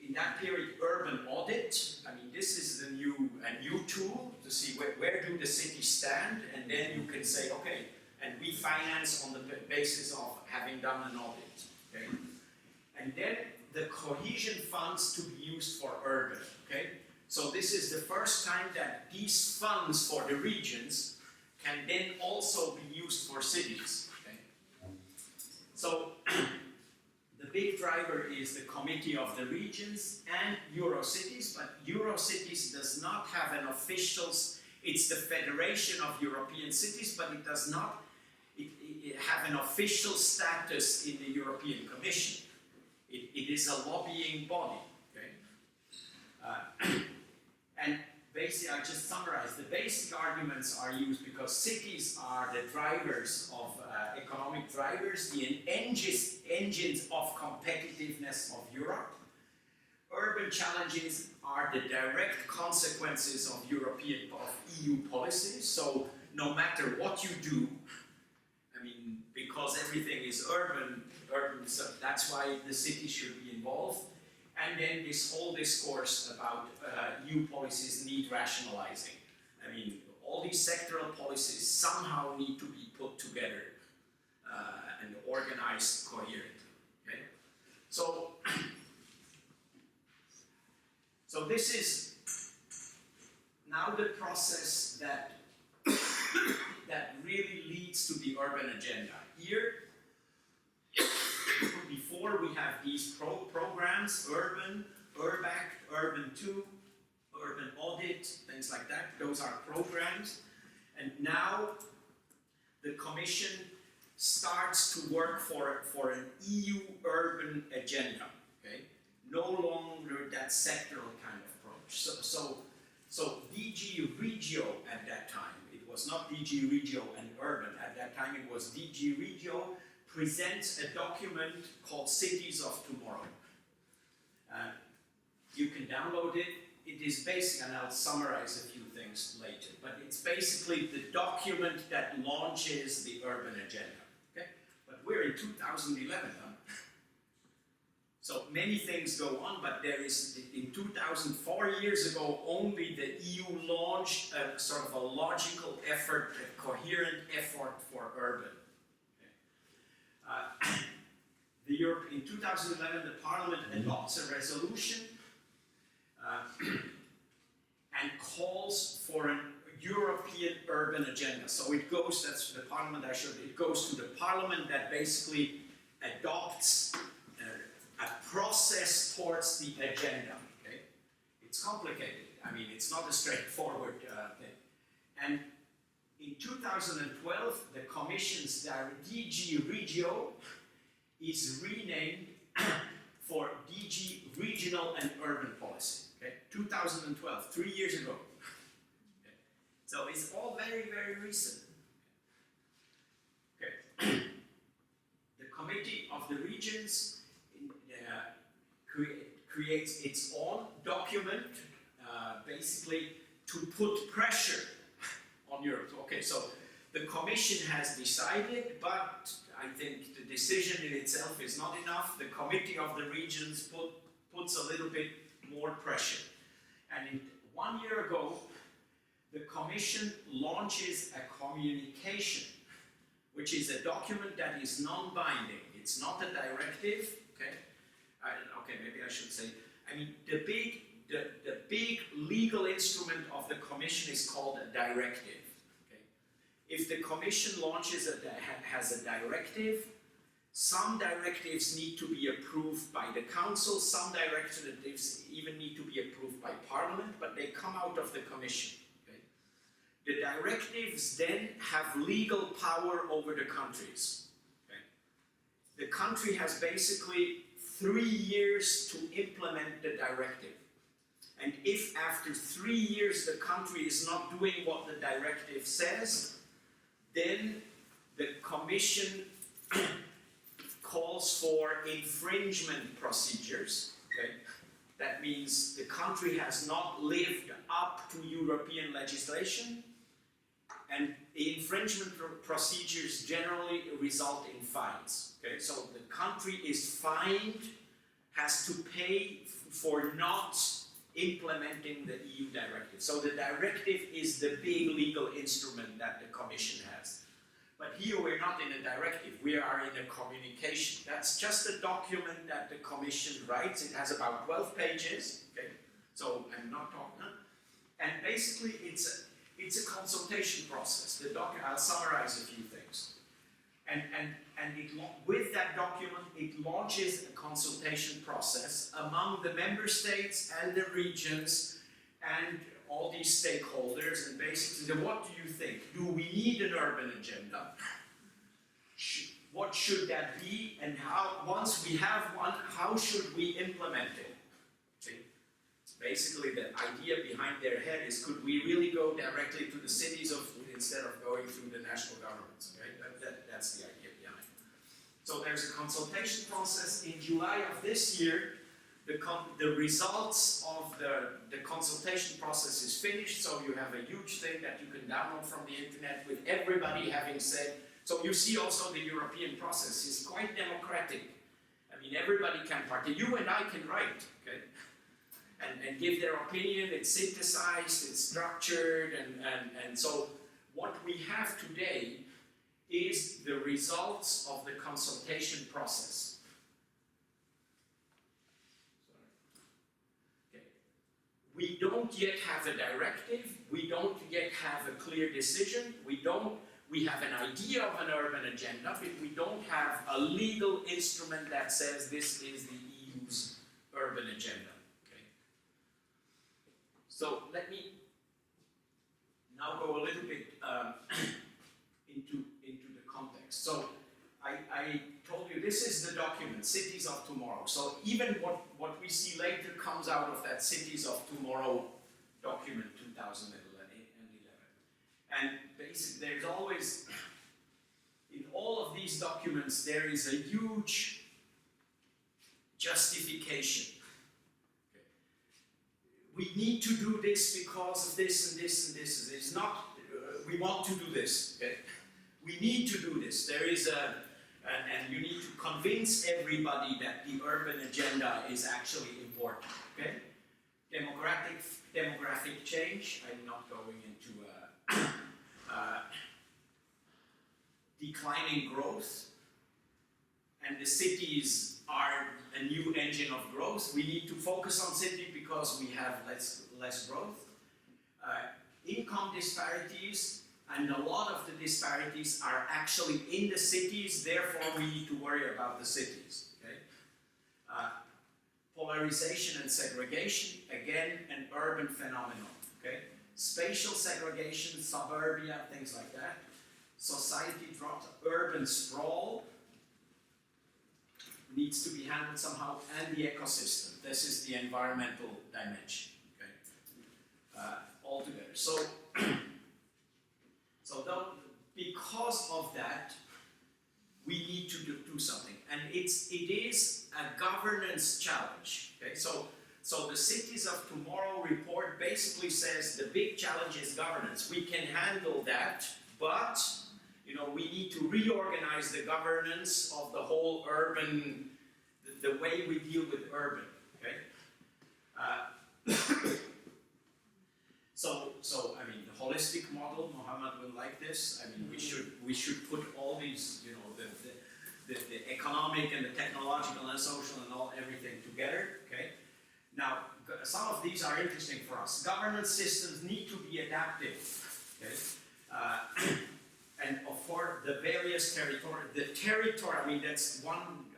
in that period, urban audit, I mean, this is a new tool to see where do the cities stand, and then you can say, okay, and we finance on the basis of having done an audit, okay? And then the cohesion funds to be used for urban, okay? So this is the first time that these funds for the regions can then also be used for cities, okay? So the big driver is the Committee of the Regions and Eurocities, but Eurocities does not have an official, it's the Federation of European Cities, but it does not it have an official status in the European Commission. It is a lobbying body, okay? And basically, I just summarized, the basic arguments are used because cities are the drivers of economic drivers, the engines of competitiveness of Europe. Urban challenges are the direct consequences of EU policies. So no matter what you do, I mean, because everything is urban, so that's why the city should be involved. And then this whole discourse about EU policies need rationalizing. I mean, all these sectoral policies somehow need to be put together and organized coherently. Okay? So this is now the process that really leads to the urban agenda. Here, before we have these programs, Urban, URBAC, Urban 2, Urban Audit, things like that, those are programs. And now the Commission starts to work for an EU urban agenda, okay? No longer that sectoral kind of approach. So DG Regio at that time, it was not DG Regio and Urban, at that time it was DG Regio presents a document called Cities of Tomorrow. You can download it. It is basic, and I'll summarize a few things later, but it's basically the document that launches the urban agenda. Okay? But we're in 2011, huh? So many things go on, but there is, in 2004 years ago, only the EU launched a sort of a logical effort, a coherent effort 2011, the Parliament adopts a resolution and calls for a European urban agenda. So it goes, that's the Parliament I showed, it goes to the Parliament that basically adopts a process towards the agenda. Okay? It's complicated. I mean, it's not a straightforward thing. And in 2012, the Commission's DG Regio is renamed for DG Regional and Urban Policy. Okay? 2012, 3 years ago. Okay? So it's all very, very recent. Okay. The Committee of the Regions creates its own document, basically to put pressure on Europe. Okay, so the Commission has decided, but I think the decision in itself is not enough. The Committee of the Regions puts a little bit more pressure. And 1 year ago, the Commission launches a communication, which is a document that is non-binding. It's not a directive, okay? Okay, maybe I should say, I mean, the big legal instrument of the Commission is called a directive. Okay? If the Commission launches has a directive, some directives need to be approved by the Council, some directives even need to be approved by Parliament, but they come out of the Commission. Okay? The directives then have legal power over the countries. Okay? The country has basically 3 years to implement the directive. And if after 3 years the country is not doing what the directive says, then the Commission calls for infringement procedures. Okay? That means the country has not lived up to European legislation, and the infringement procedures generally result in fines. Okay? So the country is fined, has to pay for not implementing the EU directive. So the directive is the big legal instrument that the Commission has. But here we're not in a directive, we are in a communication. That's just a document that the Commission writes. It has about 12 pages, okay? So I'm not talking, and basically it's a consultation process. I'll summarize a few things. And with that document, it launches a consultation process among the member states and the regions and all these stakeholders, and basically, what do you think? Do we need an urban agenda? What should that be? And how, once we have one, how should we implement it? See? Basically, the idea behind their head is, could we really go directly to the cities instead of going through the national governments? Okay? That's the idea behind it. So there's a consultation process. In July of this year, the results of the consultation process is finished, so you have a huge thing that you can download from the internet with everybody having said. So you see also the European process is quite democratic. I mean, everybody can participate. You and I can write, okay? And give their opinion. It's synthesized, it's structured, and so what we have today is the results of the consultation process. We don't yet have a directive, we don't yet have a clear decision, we have an idea of an urban agenda, but we don't have a legal instrument that says this is the EU's urban agenda. Okay? So let me now go a little bit into the context. So I told you this is the document, Cities of Tomorrow. So even what we see later comes out of that Cities of Tomorrow document 2011. And basically there's always, in all of these documents, there is a huge justification. Okay. We need to do this because of this and this and this. It's not, we want to do this. Okay. We need to do this. There is and you need to convince everybody that the urban agenda is actually important. Okay? Demographic change. I'm not going into declining growth, and the cities are a new engine of growth. We need to focus on city because we have less growth. Income disparities, and a lot of the disparities are actually in the cities, therefore we need to worry about the cities. Okay? Polarization and segregation, again, an urban phenomenon. Okay? Spatial segregation, suburbia, things like that. Society dropped, urban sprawl needs to be handled somehow, and the ecosystem. This is the environmental dimension. Okay? Altogether. So because of that, we need to do something, and it is a governance challenge. Okay, so the Cities of Tomorrow report basically says the big challenge is governance. We can handle that, but we need to reorganize the governance of the whole urban, the way we deal with urban. Okay. So I mean, the holistic model, Mohammed will like this. I mean, we should put all these, the economic and the technological and social and everything together. Okay. Now, some of these are interesting for us. Governance systems need to be adaptive. Okay. And for the various territory, I mean, that's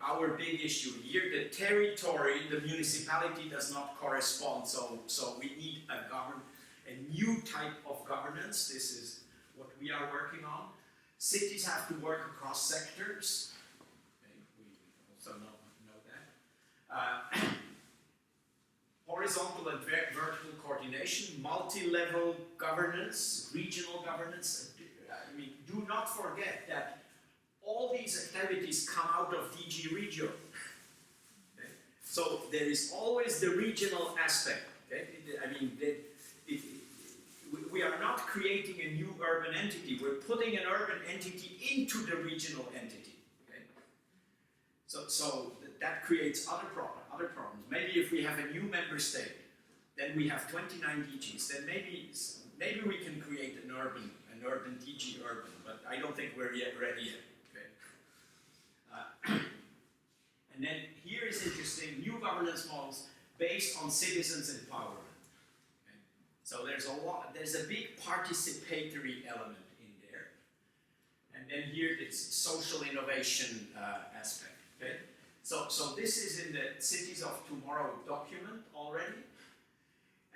our big issue here. The territory, the municipality does not correspond. So we need a new type of governance. This is what we are working on. Cities have to work across sectors. Okay, we also know that. Horizontal and vertical coordination, multi-level governance, regional governance. I mean, do not forget that all these activities come out of DG Regio. Okay? So there is always the regional aspect. Okay? I mean, we are not creating a new urban entity. We're putting an urban entity into the regional entity. Okay? So that creates other problems. Maybe if we have a new member state, then we have 29 DGs. Then maybe we can create an urban DG urban, but I don't think we're yet ready yet. Okay. And then here is interesting: new governance models based on citizens' empowerment. Okay. So there's a big participatory element in there, and then here it's social innovation aspect. Okay. So this is in the Cities of Tomorrow document already,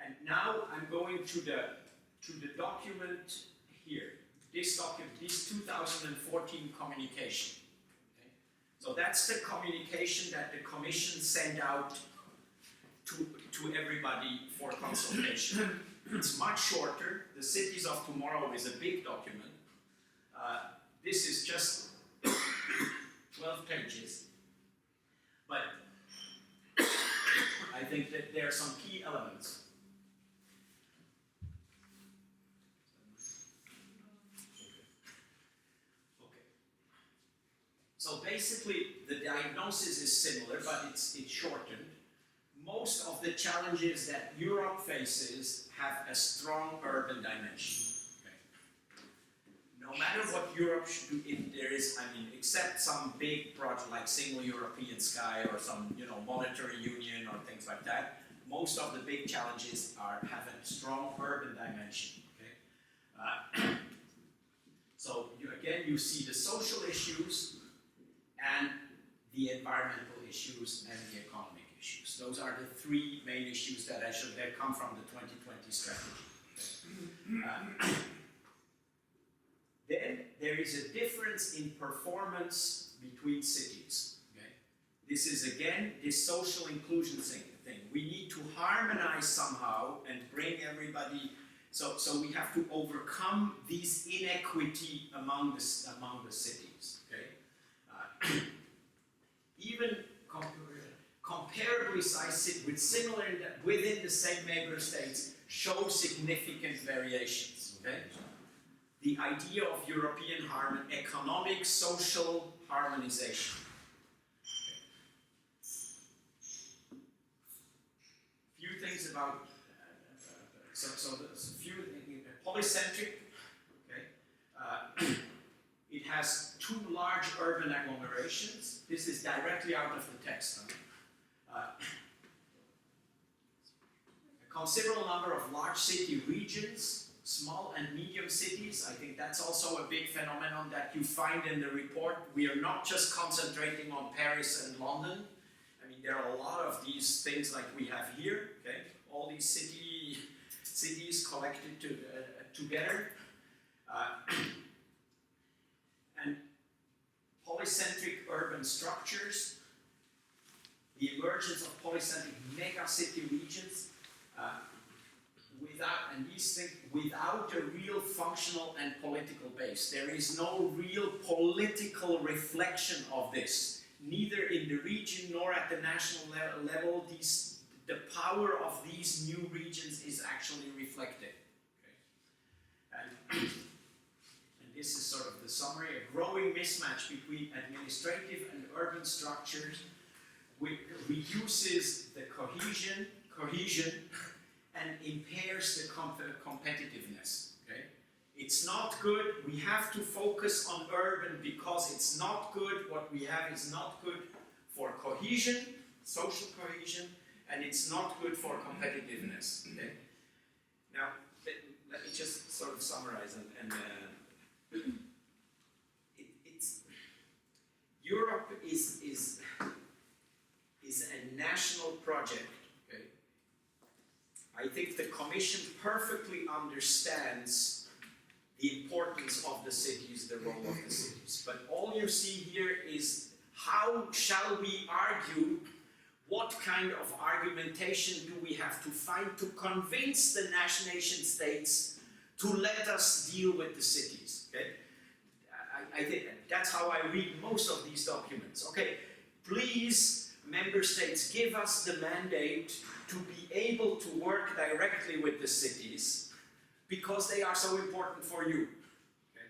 and now I'm going to the document here. This document, this 2014 communication. Okay? So that's the communication that the Commission sent out to everybody for consultation. It's much shorter. The Cities of Tomorrow is a big document. This is just 12 pages. But I think that there are some key elements. So basically, the diagnosis is similar, but it's shortened. Most of the challenges that Europe faces have a strong urban dimension. Okay. No matter what Europe should do, if there is, I mean, except some big project like Single European Sky or some, monetary union or things like that, most of the big challenges have a strong urban dimension. Okay. So again, you see the social issues and the environmental issues and the economic issues. Those are the three main issues that come from the 2020 strategy. Then there is a difference in performance between cities. Okay? This is again this social inclusion thing. We need to harmonize somehow and bring everybody. So we have to overcome these inequity among the cities. Okay? Even comparably sized cities with similar within the same member states show significant variations. Okay? The idea of European economic, social harmonization. Few things about polycentric. Okay, it has two large urban agglomerations. This is directly out of the text. A considerable number of large city regions, small and medium cities. I think that's also a big phenomenon that you find in the report. We are not just concentrating on Paris and London. I mean, there are a lot of these things like we have here, okay? All these cities collected together. And polycentric urban structures, the emergence of polycentric megacity regions, without a real functional and political base. There is no real political reflection of this, neither in the region nor at the national level. The power of these new regions is actually reflected. Okay? And this is sort of the summary: a growing mismatch between administrative and urban structures reduces the cohesion and impairs the competitiveness. Okay? It's not good. We have to focus on urban because it's not good. What we have is not good for cohesion, social cohesion, and it's not good for competitiveness. Okay? Now, let me just sort of summarize Europe is a national project. Okay? I think the Commission perfectly understands the importance of the cities, the role of the cities. But all you see here is how shall we argue, what kind of argumentation do we have to find to convince the nation states to let us deal with the cities. Okay? I think that's how I read most of these documents. Okay, please, member states, give us the mandate to be able to work directly with the cities because they are so important for you. Okay?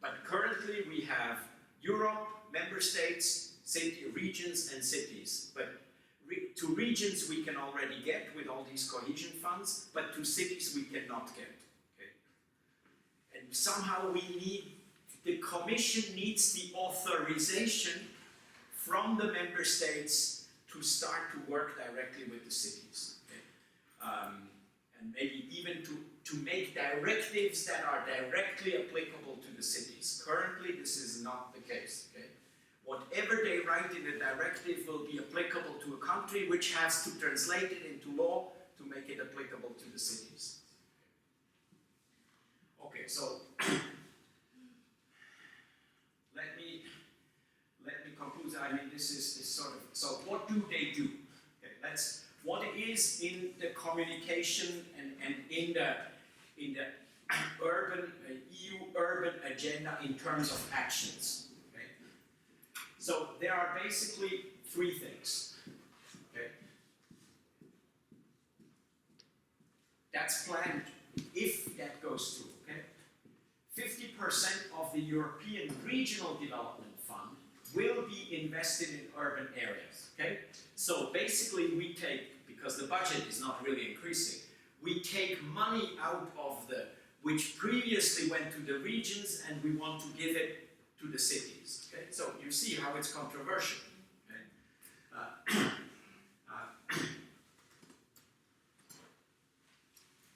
But currently we have Europe, member states, regions and cities. But to regions we can already get with all these cohesion funds, but to cities we cannot get. Okay? And somehow the Commission needs the authorization from the member states to start to work directly with the cities. Okay? And maybe even to make directives that are directly applicable to the cities. Currently, this is not the case. Okay? Whatever they write in a directive will be applicable to a country which has to translate it into law to make it applicable to the cities. Okay, so let me conclude. I mean, this is sort of, so what do they do? Okay, what is in the communication and in the urban EU urban agenda in terms of actions? Okay, so there are basically three things. Okay, that's planned if that goes through. Okay, 50% of the European Regional Development Fund will be invested in urban areas. Okay, so basically we take, because the budget is not really increasing, we take money out of which previously went to the regions and we want to give it to the cities. Okay, so you see how it's controversial. Okay?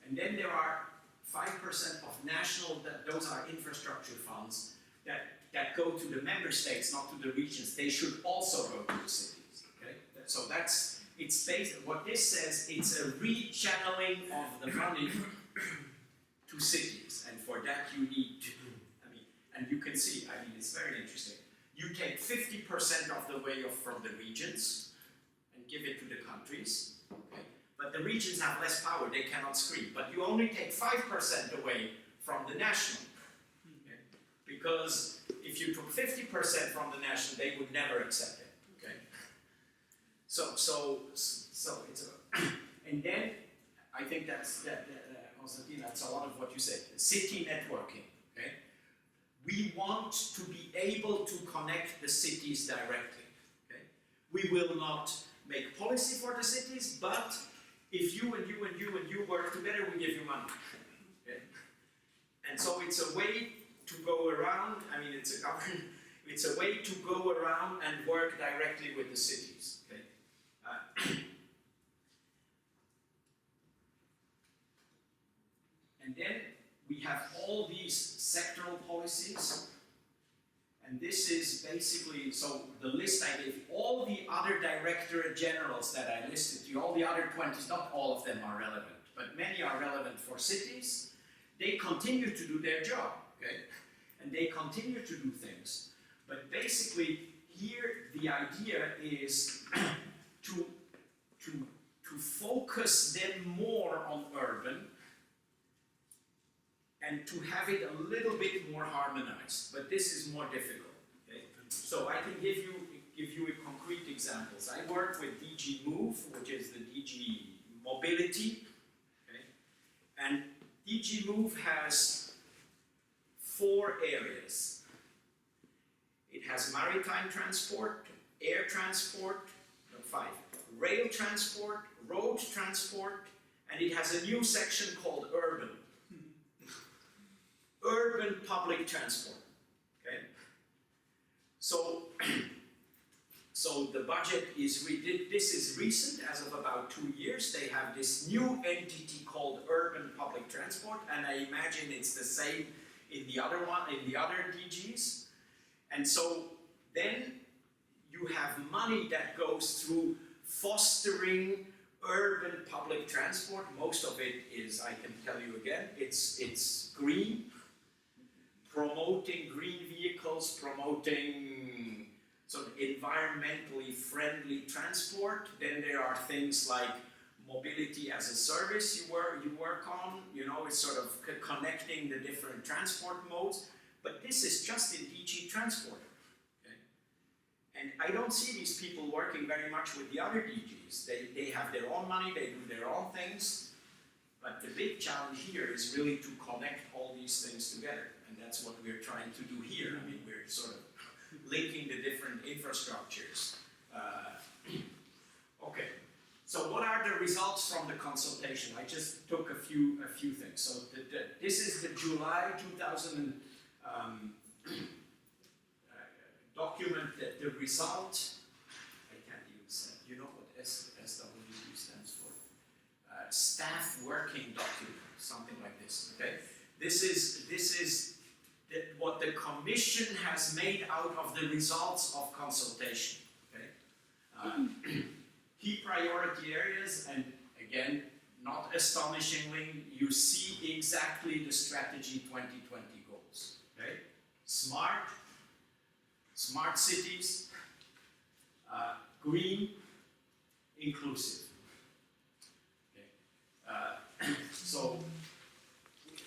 And then there are 5% of national, those are infrastructure funds that go to the member states, not to the regions. They should also go to the cities. Okay? So it's based, what this says, it's a rechanneling of the money to cities. And for that you need to, and you can see, it's very interesting. You take 50% of the way from the regions and give it to the countries. Okay? But the regions have less power, they cannot scream. But you only take 5% away from the national. Okay? Because if you took 50% from the national, they would never accept it. Okay? So it's and then I think that's a lot of what you said. City networking. Okay? We want to be able to connect the cities directly. Okay? We will not make policy for the cities, but if you and you and you and you work together, we give you money. Okay? And so it's a way to go around, it's a way to go around and work directly with the cities. Okay? all these sectoral policies. And this is basically, so the list I gave, all the other directorate generals that I listed to you, all the other 20, not all of them are relevant, but many are relevant for cities. They continue to do their job, okay? And they continue to do things. But basically, here the idea is to focus them more on urban and to have it a little bit more harmonized. But this is more difficult. Okay? So I can give you a concrete examples. I work with DG Move, which is the DG Mobility. Okay? And DG Move has 4 areas. It has maritime transport, air transport, 5, rail transport, road transport, and it has a new section called urban. Urban public transport. Okay? So the budget is, this is recent, as of about 2 years. They have this new entity called urban public transport, and I imagine it's the same in the other one, in the other DGs. And so then you have money that goes through fostering urban public transport. Most of it is, I can tell you again, it's green, promoting green vehicles, promoting sort of environmentally friendly transport. Then there are things like mobility as a service you work on, you know, it's sort of connecting the different transport modes. But this is just in DG Transport. Okay? And I don't see these people working very much with the other DGs. They have their own money, they do their own things. But the big challenge here is really to connect all these things together. And that's what we're trying to do here. I mean, we're sort of linking the different infrastructures. Okay, so what are the results from the consultation? I just took a few things. So this is the July 2000 document. That the result, I can't even say, you know what SWD stands for? Staff working document, something like this, okay? This is what the Commission has made out of the results of consultation. Okay? Key priority areas, and again, not astonishingly, you see exactly the Strategy 2020 goals. Okay? Smart cities, green, inclusive. Okay? So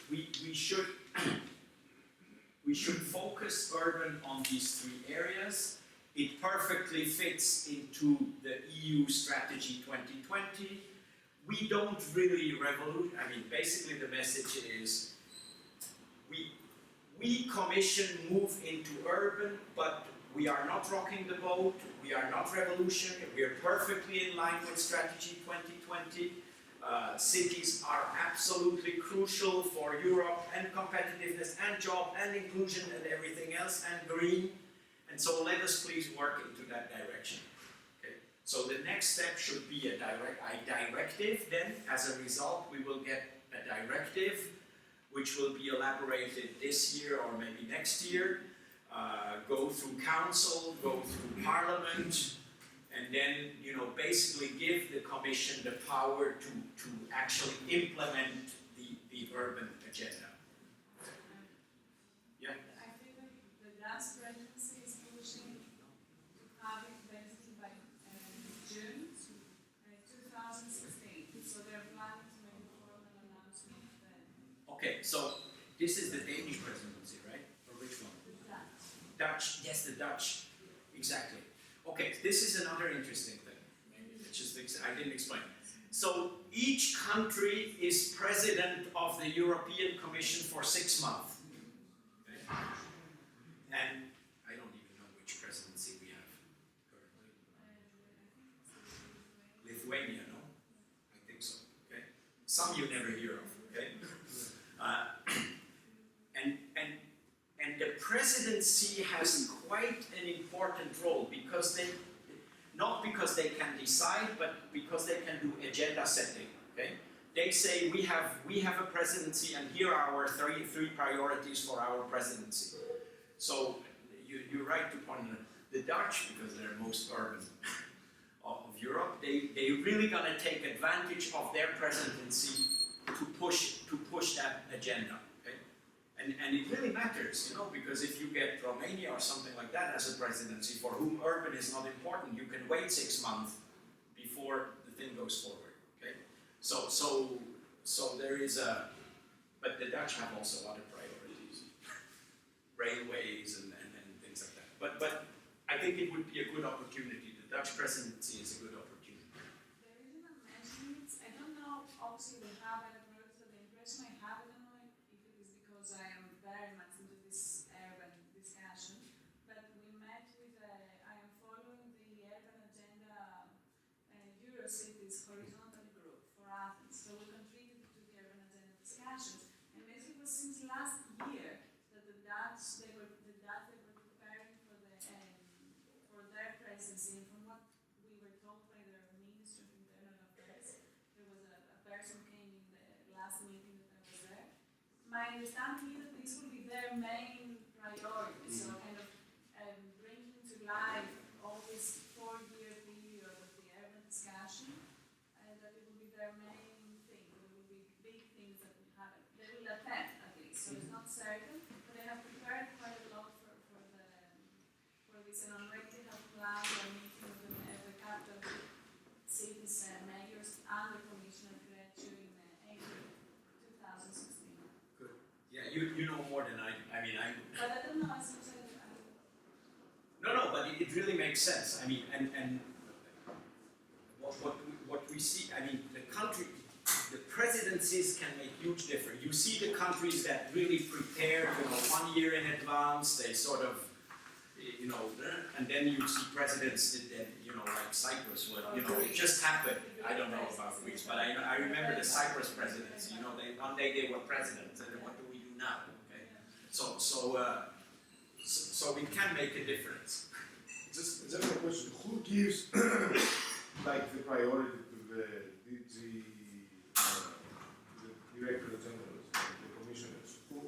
we should focus urban on these 3 areas. It perfectly fits into the EU Strategy 2020. We don't really revolutionize. I mean, basically the message is we Commission move into urban, but we are not rocking the boat. We are not revolutionary. We are perfectly in line with Strategy 2020. Cities are absolutely crucial for Europe and competitiveness and job and inclusion and everything else and green. And so let us please work into that direction. Okay? So the next step should be a directive. Then, as a result, we will get a directive which will be elaborated this year or maybe next year, go through council, go through parliament, and then, you know, basically give the Commission the power to actually implement the urban agenda. Yeah? I think that the Dutch presidency is pushing to have it basically by June 2016. So they're planning to make a formal announcement then. Okay, so this is the Danish presidency, right? Or which one? The Dutch. Dutch, yes, the Dutch, exactly. Okay, this is another interesting thing. Maybe it's just I didn't explain. So each country is president of the European Commission for 6 months. Okay? And I don't even know which presidency we have currently. Lithuania, no? I think so. Okay. Some you never hear of. Okay. And the presidency has quite an important role because not because they can decide, but because they can do agenda setting. Okay? they say we have a presidency and here are our three priorities for our presidency. So you're right to point out the Dutch, because they're most urban of Europe, they really gonna take advantage of their presidency to push that agenda. Okay? And it really matters, you know, because if you get Romania or something like that as a presidency for whom urban is not important, you can wait 6 months before the thing goes forward. Okay? So there is a, but the Dutch have also other priorities, railways and things like that. But I think it would be a good opportunity. The Dutch presidency is a good opportunity. The reason I'm mentioning it, I don't know, obviously they have an approach, but the impression I have, I don't know if it is because I am very much into this urban discussion, but we met with, I am following the urban agenda Eurocities horizontal group for Athens, so we contributed to the urban agenda discussions, and basically it was since last year that the Dutch, they were preparing for their presidency, and from what we were told by their Minister of Internal Affairs, there was a person came in the last meeting that I was there. My understanding is that this will be their main priority, so kind of bringing to life all this 4-year period of the urban discussion, and that it will be their main thing. There will be big things that we haven't. They will attempt at least, so it's not certain, but they have prepared quite a lot for this, and already have planned a meeting with the capital cities, mayors, and the commissioner Cretu in April 2016. Good. Yeah, you know more than I mean, But I don't know as much as No, but it really makes sense. I mean, and what we see, I mean, the presidencies can make huge difference. You see the countries that really prepare, 1 year in advance, they sort of, and then you see presidents that, like Cyprus, it just happened. I don't know about Greece, but I remember the Cyprus presidency. One day they were presidents, and then what do we do now? Okay, so it can make a difference. Just a question: who gives like the priority to the DG, the director generals, the commissioners? Who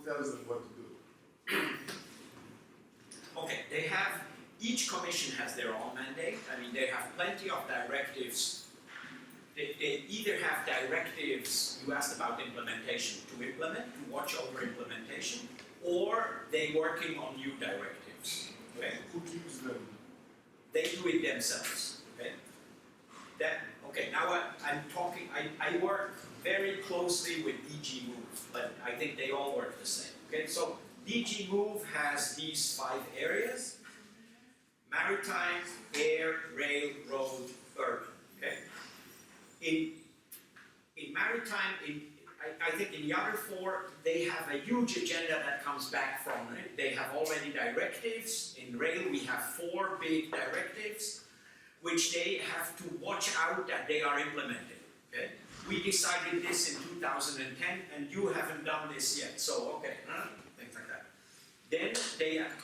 tells them what to do? Okay, each commission has their own mandate. I mean, they have plenty of directives. They either have directives, you asked about implementation, to implement, to watch over implementation, or they're working on new directives. Okay? Who gives them? They do it themselves. Okay? Now I'm talking, I work very closely with DG Move, but I think they all work the same. Okay, so DG Move has these 5 areas: maritime, air, rail, road, urban. Okay? In maritime, I think in the other 4, they have a huge agenda that comes back from it. They have already directives. In rail, we have 4 big directives, which they have to watch out that they are implemented. Okay? We decided this in 2010, and you haven't done this yet. So, okay, things like that. Then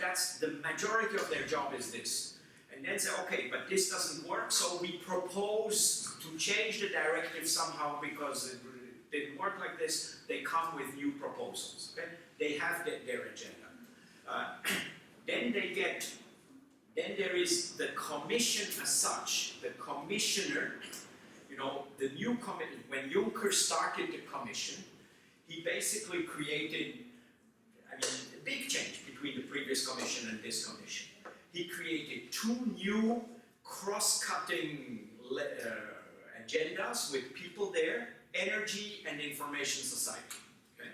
that's the majority of their job is this. And then say, okay, but this doesn't work, so we propose to change the directive somehow because it didn't work like this. They come with new proposals. Okay? They have their agenda. Then there is the commission as such. The commissioner, the new commission. When Juncker started the commission, he basically created, a big change between the previous commission and this commission. He created 2 new cross-cutting agendas with people there: energy and information society. Okay?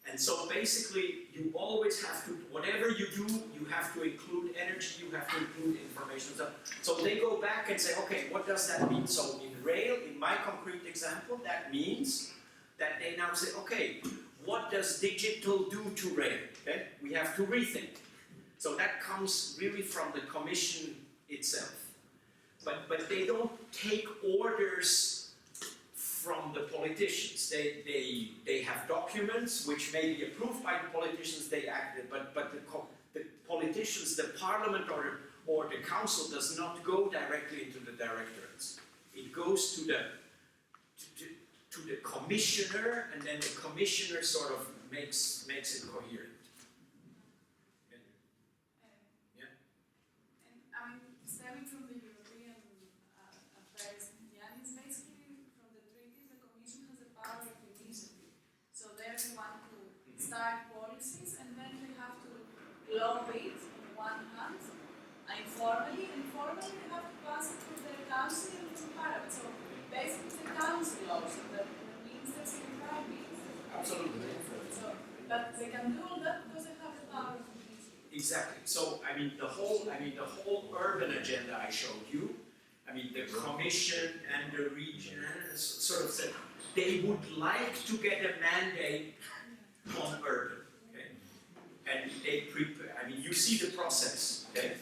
And so basically, you always have to, whatever you do, you have to include energy, you have to include information. So they go back and say, okay, what does that mean? So in rail, in my concrete example, that means that they now say, okay, what does digital do to rail? Okay? We have to rethink. So that comes really from the commission itself. But they don't take orders from the politicians. They have documents which may be approved by the politicians, they acted, but the politicians, the parliament or the council does not go directly into the directorates. It goes to the commissioner, and then the commissioner sort of makes it coherent. Yeah. And I mean, stemming from the European affairs, yeah, it's basically from the treaties, the Commission has the power of initiative. So they're the one who start policies, and then they have to lobby it on one hand, informally, and formally they have to pass it through the council and through Parliament. So basically, it's the council laws, so the ministers and the prime minister. Absolutely. So, but they can do all that because they have the power of initiative. Exactly. So the whole urban agenda I showed you, the commission and the region sort of said they would like to get a mandate on urban, okay? And they prepare, you see the process, okay?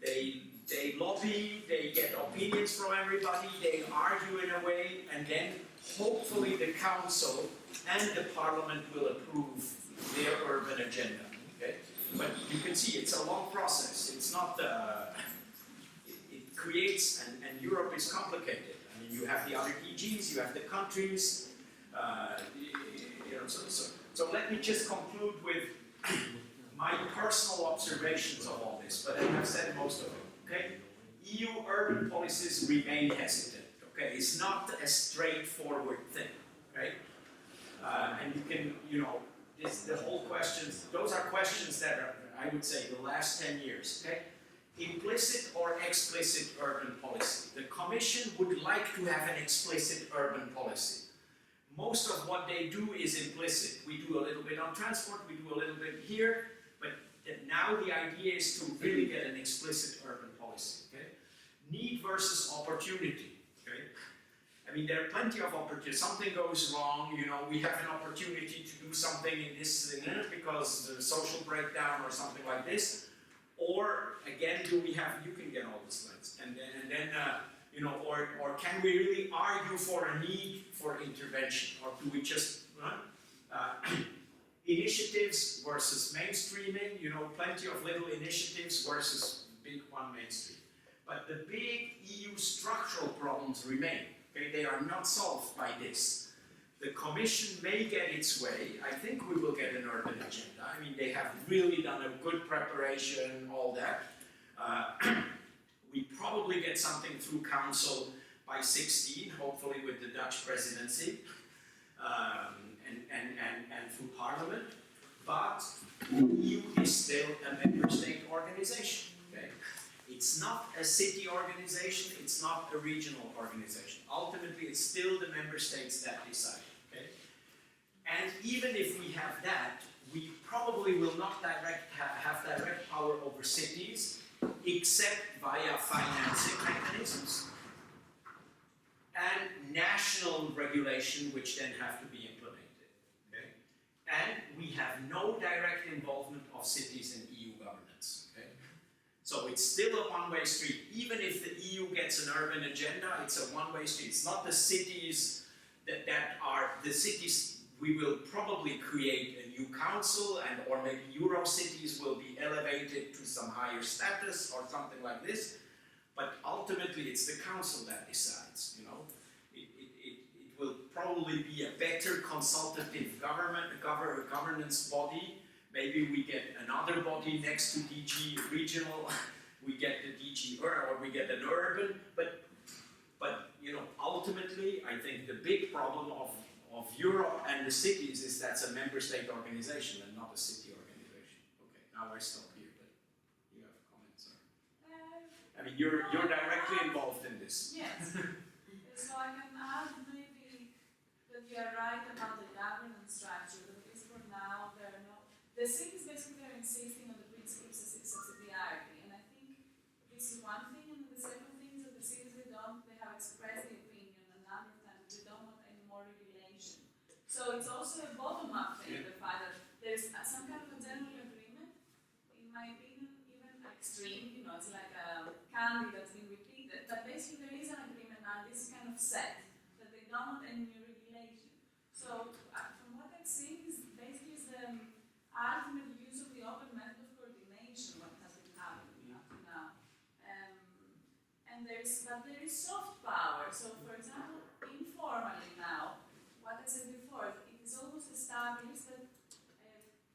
They lobby, they get opinions from everybody, they argue in a way, and then hopefully the council and the parliament will approve their urban agenda, okay? But you can see it's a long process. It's not, it creates, and Europe is complicated. You have the other DGs, you have the countries, so let me just conclude with my personal observations of all this, but I have said most of it, okay? EU urban policies remain hesitant, okay? It's not a straightforward thing, right? And you can, the whole questions, those are questions that are, I would say, the last 10 years, okay? Implicit or explicit urban policy. The Commission would like to have an explicit urban policy. Most of what they do is implicit. We do a little bit on transport, we do a little bit here, but now the idea is to really get an explicit urban policy, okay? Need versus opportunity, okay? There are plenty of opportunities. Something goes wrong, we have an opportunity to do something in this because there's a social breakdown or something like this. Or, again, do we have, you can get all the slides, and then or can we really argue for a need for intervention, or do we just, initiatives versus mainstreaming, plenty of little initiatives versus big one mainstream. But the big EU structural problems remain, okay? They are not solved by this. The Commission may get its way. I think we will get an urban agenda. They have really done a good preparation, all that. We probably get something through Council by 16, hopefully with the Dutch presidency, and through Parliament. But the EU is still a member state organization. Okay? It's not a city organization, it's not a regional organization. Ultimately, it's still the member states that decide. Okay? And even if we have that, we probably will not have direct power over cities, except via financing mechanisms and national regulation, which then have to be implemented. Okay? And we have no direct involvement of cities in EU governance. Okay? So it's still a one-way street. Even if the EU gets an urban agenda, it's a one-way street. It's not the cities that are the cities. We will probably create a new council, or maybe Euro cities will be elevated to some higher status or something like this. But ultimately, it's the council that decides. It will probably be a better consultative governance body. Maybe we get another body next to DG regional. We get the DG or we get an urban. But ultimately, I think the big problem of Europe and the cities is that's a member state organization and not a city organization. Okay, now I stop here, but you have comments? You're directly involved in this. Yes. So I can add maybe that you are right about the governance structure, but at least for now there are the cities basically are insisting on the principle of subsidiarity, and I think this is one thing, and the second thing is that the cities they have expressed the opinion a number of times they don't want any more regulation. So it's also a bottom-up thing, the fact that there's some kind of a general agreement, in my opinion, even extreme, it's like a candy that's been repeated, but basically there is an agreement now, this is kind of set, that they don't want any new regulation. So from what I've seen is basically the ultimate use of the open method of coordination, what has been happening up to now. But there is soft power, so for example, informally now, what I said before, it is almost established that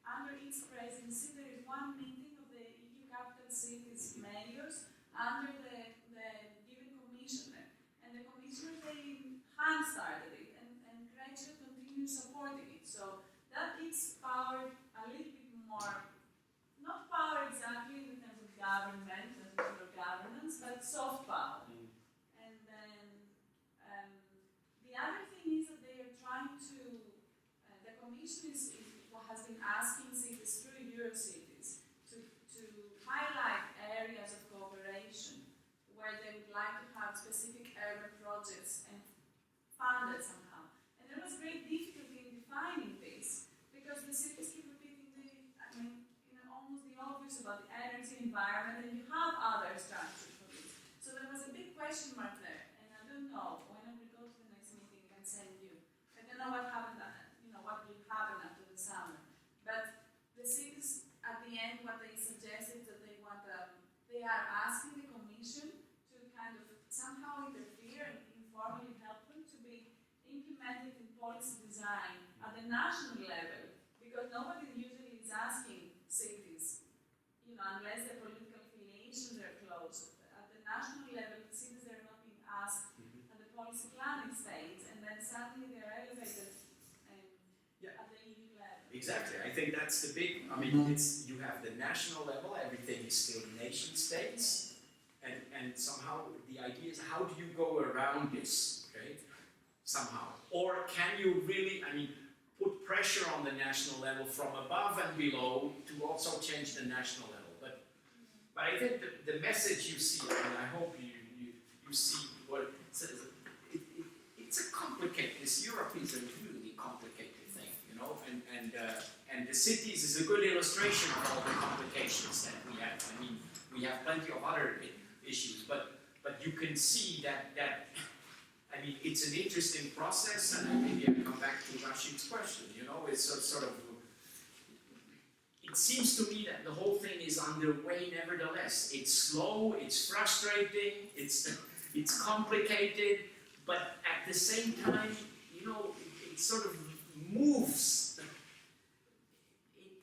under its presidency there is one meeting of the EU capital cities mayors under the given commissioner. And the commissioner, they hand-started it and gradually continue supporting it. So that gives power a little bit more, not power exactly in terms of government or governance, but soft power. And then the other thing is that they are trying to, the commission has been asking cities through Eurocities to highlight areas of cooperation where they would like to have specific urban projects and fund it somehow. And there was great difficulty in defining this because the cities keep repeating almost the obvious about the energy environment, and you have other structures for this. So there was a big question mark there, and I don't know when I will go to the next meeting and send you. I don't know what happened, what will happen after the summer. But the cities, at the end, what they suggested that they want, they are asking the commission to kind of somehow interfere and informally help them to be implemented in policy design at the national level, because nobody usually is asking cities, unless their political affiliations are close. At the national level, the cities are not being asked at the policy planning stage, and then suddenly they're elevated at the EU level. Exactly. I think that's the big, it's, you have the national level, everything is still nation states, and somehow the idea is how do you go around this, okay, somehow? Or can you really, put pressure on the national level from above and below to also change the national level? But I think the message you see, I hope you see what it says. It's a complicated, Europe is a really complicated thing, and the cities is a good illustration of all the complications that we have. We have plenty of other issues, but you can see that it's an interesting process, and maybe I come back to Rashid's question, it's sort of, it seems to me that the whole thing is underway nevertheless. It's slow, it's frustrating, it's complicated, but at the same time, it sort of moves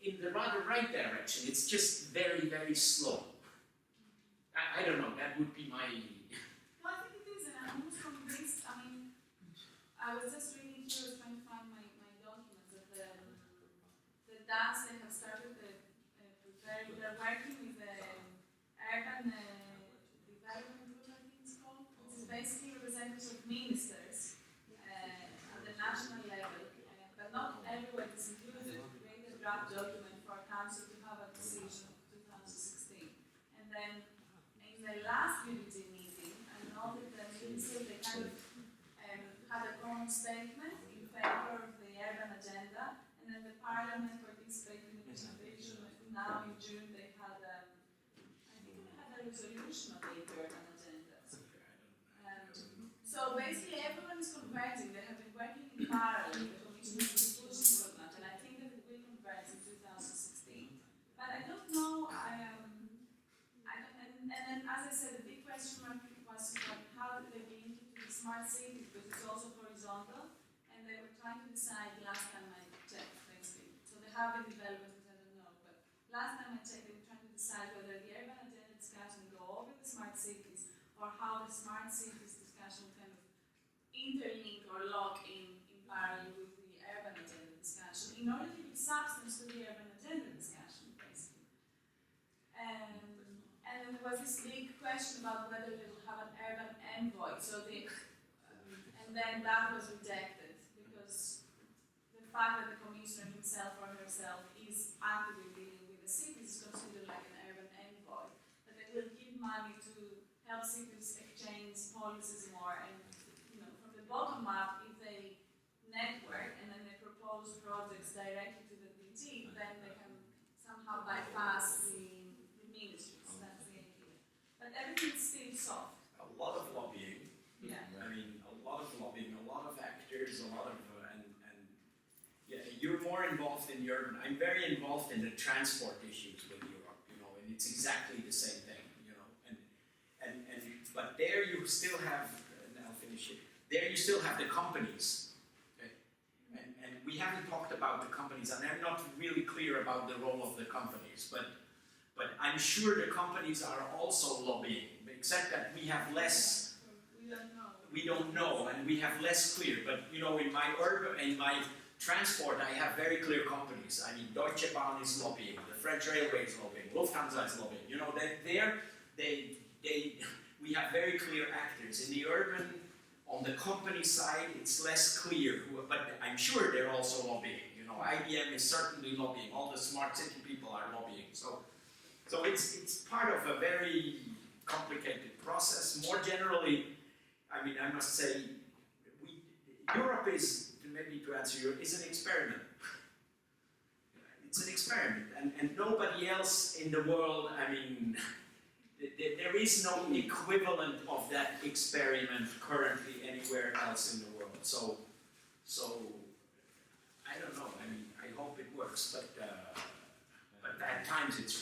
in the rather right direction. It's just very, very slow. I don't know, that would be my... No, I think it is, and I'm almost convinced. I was just reading here, trying to find my documents, that the Dutch, they have started preparing, they're working with the urban development group, I think it's called, which is basically representatives of ministers at the national level, but not everyone is included, to create a draft document for council to have a decision of 2016. And then in the last UDG meeting, I know that the ministers, they kind of had a common statement in favor of the urban agenda, and then the parliament participated in the presentation. Now in June they had, I think they had a resolution of the urban agenda. So basically everyone is converging. They have been working in parallel. The commission is pushing for that, and I think that it will converge in 2016. But I don't know. And then, as I said, the big question mark was how do they link it to the smart city, because it's also horizontal, and they were trying to decide last time I checked, basically. So they have been developing, I don't know, but last time I checked, they were trying to decide whether the urban agenda discussion go over the smart cities, or how the smart cities discussion kind of interlink or lock in parallel with the urban agenda discussion, in order to give substance to the urban agenda discussion, basically. And then there was this big question about whether they would have an urban envoy. So and then that was rejected because the fact that the commissioner himself or herself is actively dealing with the cities is considered like an urban envoy. But they will give money to help cities exchange policies more, and from the bottom up, if they network and then they propose projects directly to the DG, then they can somehow bypass the ministries. But everything's still soft. A lot of lobbying. Yeah. A lot of lobbying, a lot of actors, a lot of, and you're more involved in urban. I'm very involved in the transport issues with Europe, and it's exactly the same thing, but there you still have, and I'll finish it, there you still have the companies, okay? we haven't talked about the companies, and I'm not really clear about the role of the companies, but I'm sure the companies are also lobbying, except that we have less, We don't know. we don't know, and we have less clear. But you know, in my transport, I have very clear companies. I mean, Deutsche Bahn is lobbying, the French Railway is lobbying, Lufthansa is lobbying. You know, we have very clear actors. In the urban, on the company side, it's less clear, but I'm sure they're also lobbying. You know, IBM is certainly lobbying. All the smart city people are lobbying. So it's part of a very complicated process. More generally, I mean, I must say, Europe is, maybe to answer you, is an experiment. It's an experiment, and nobody else in the world, I mean, there is no equivalent of that experiment currently anywhere else in the world. So I don't know. I mean, I hope it works, but at times it's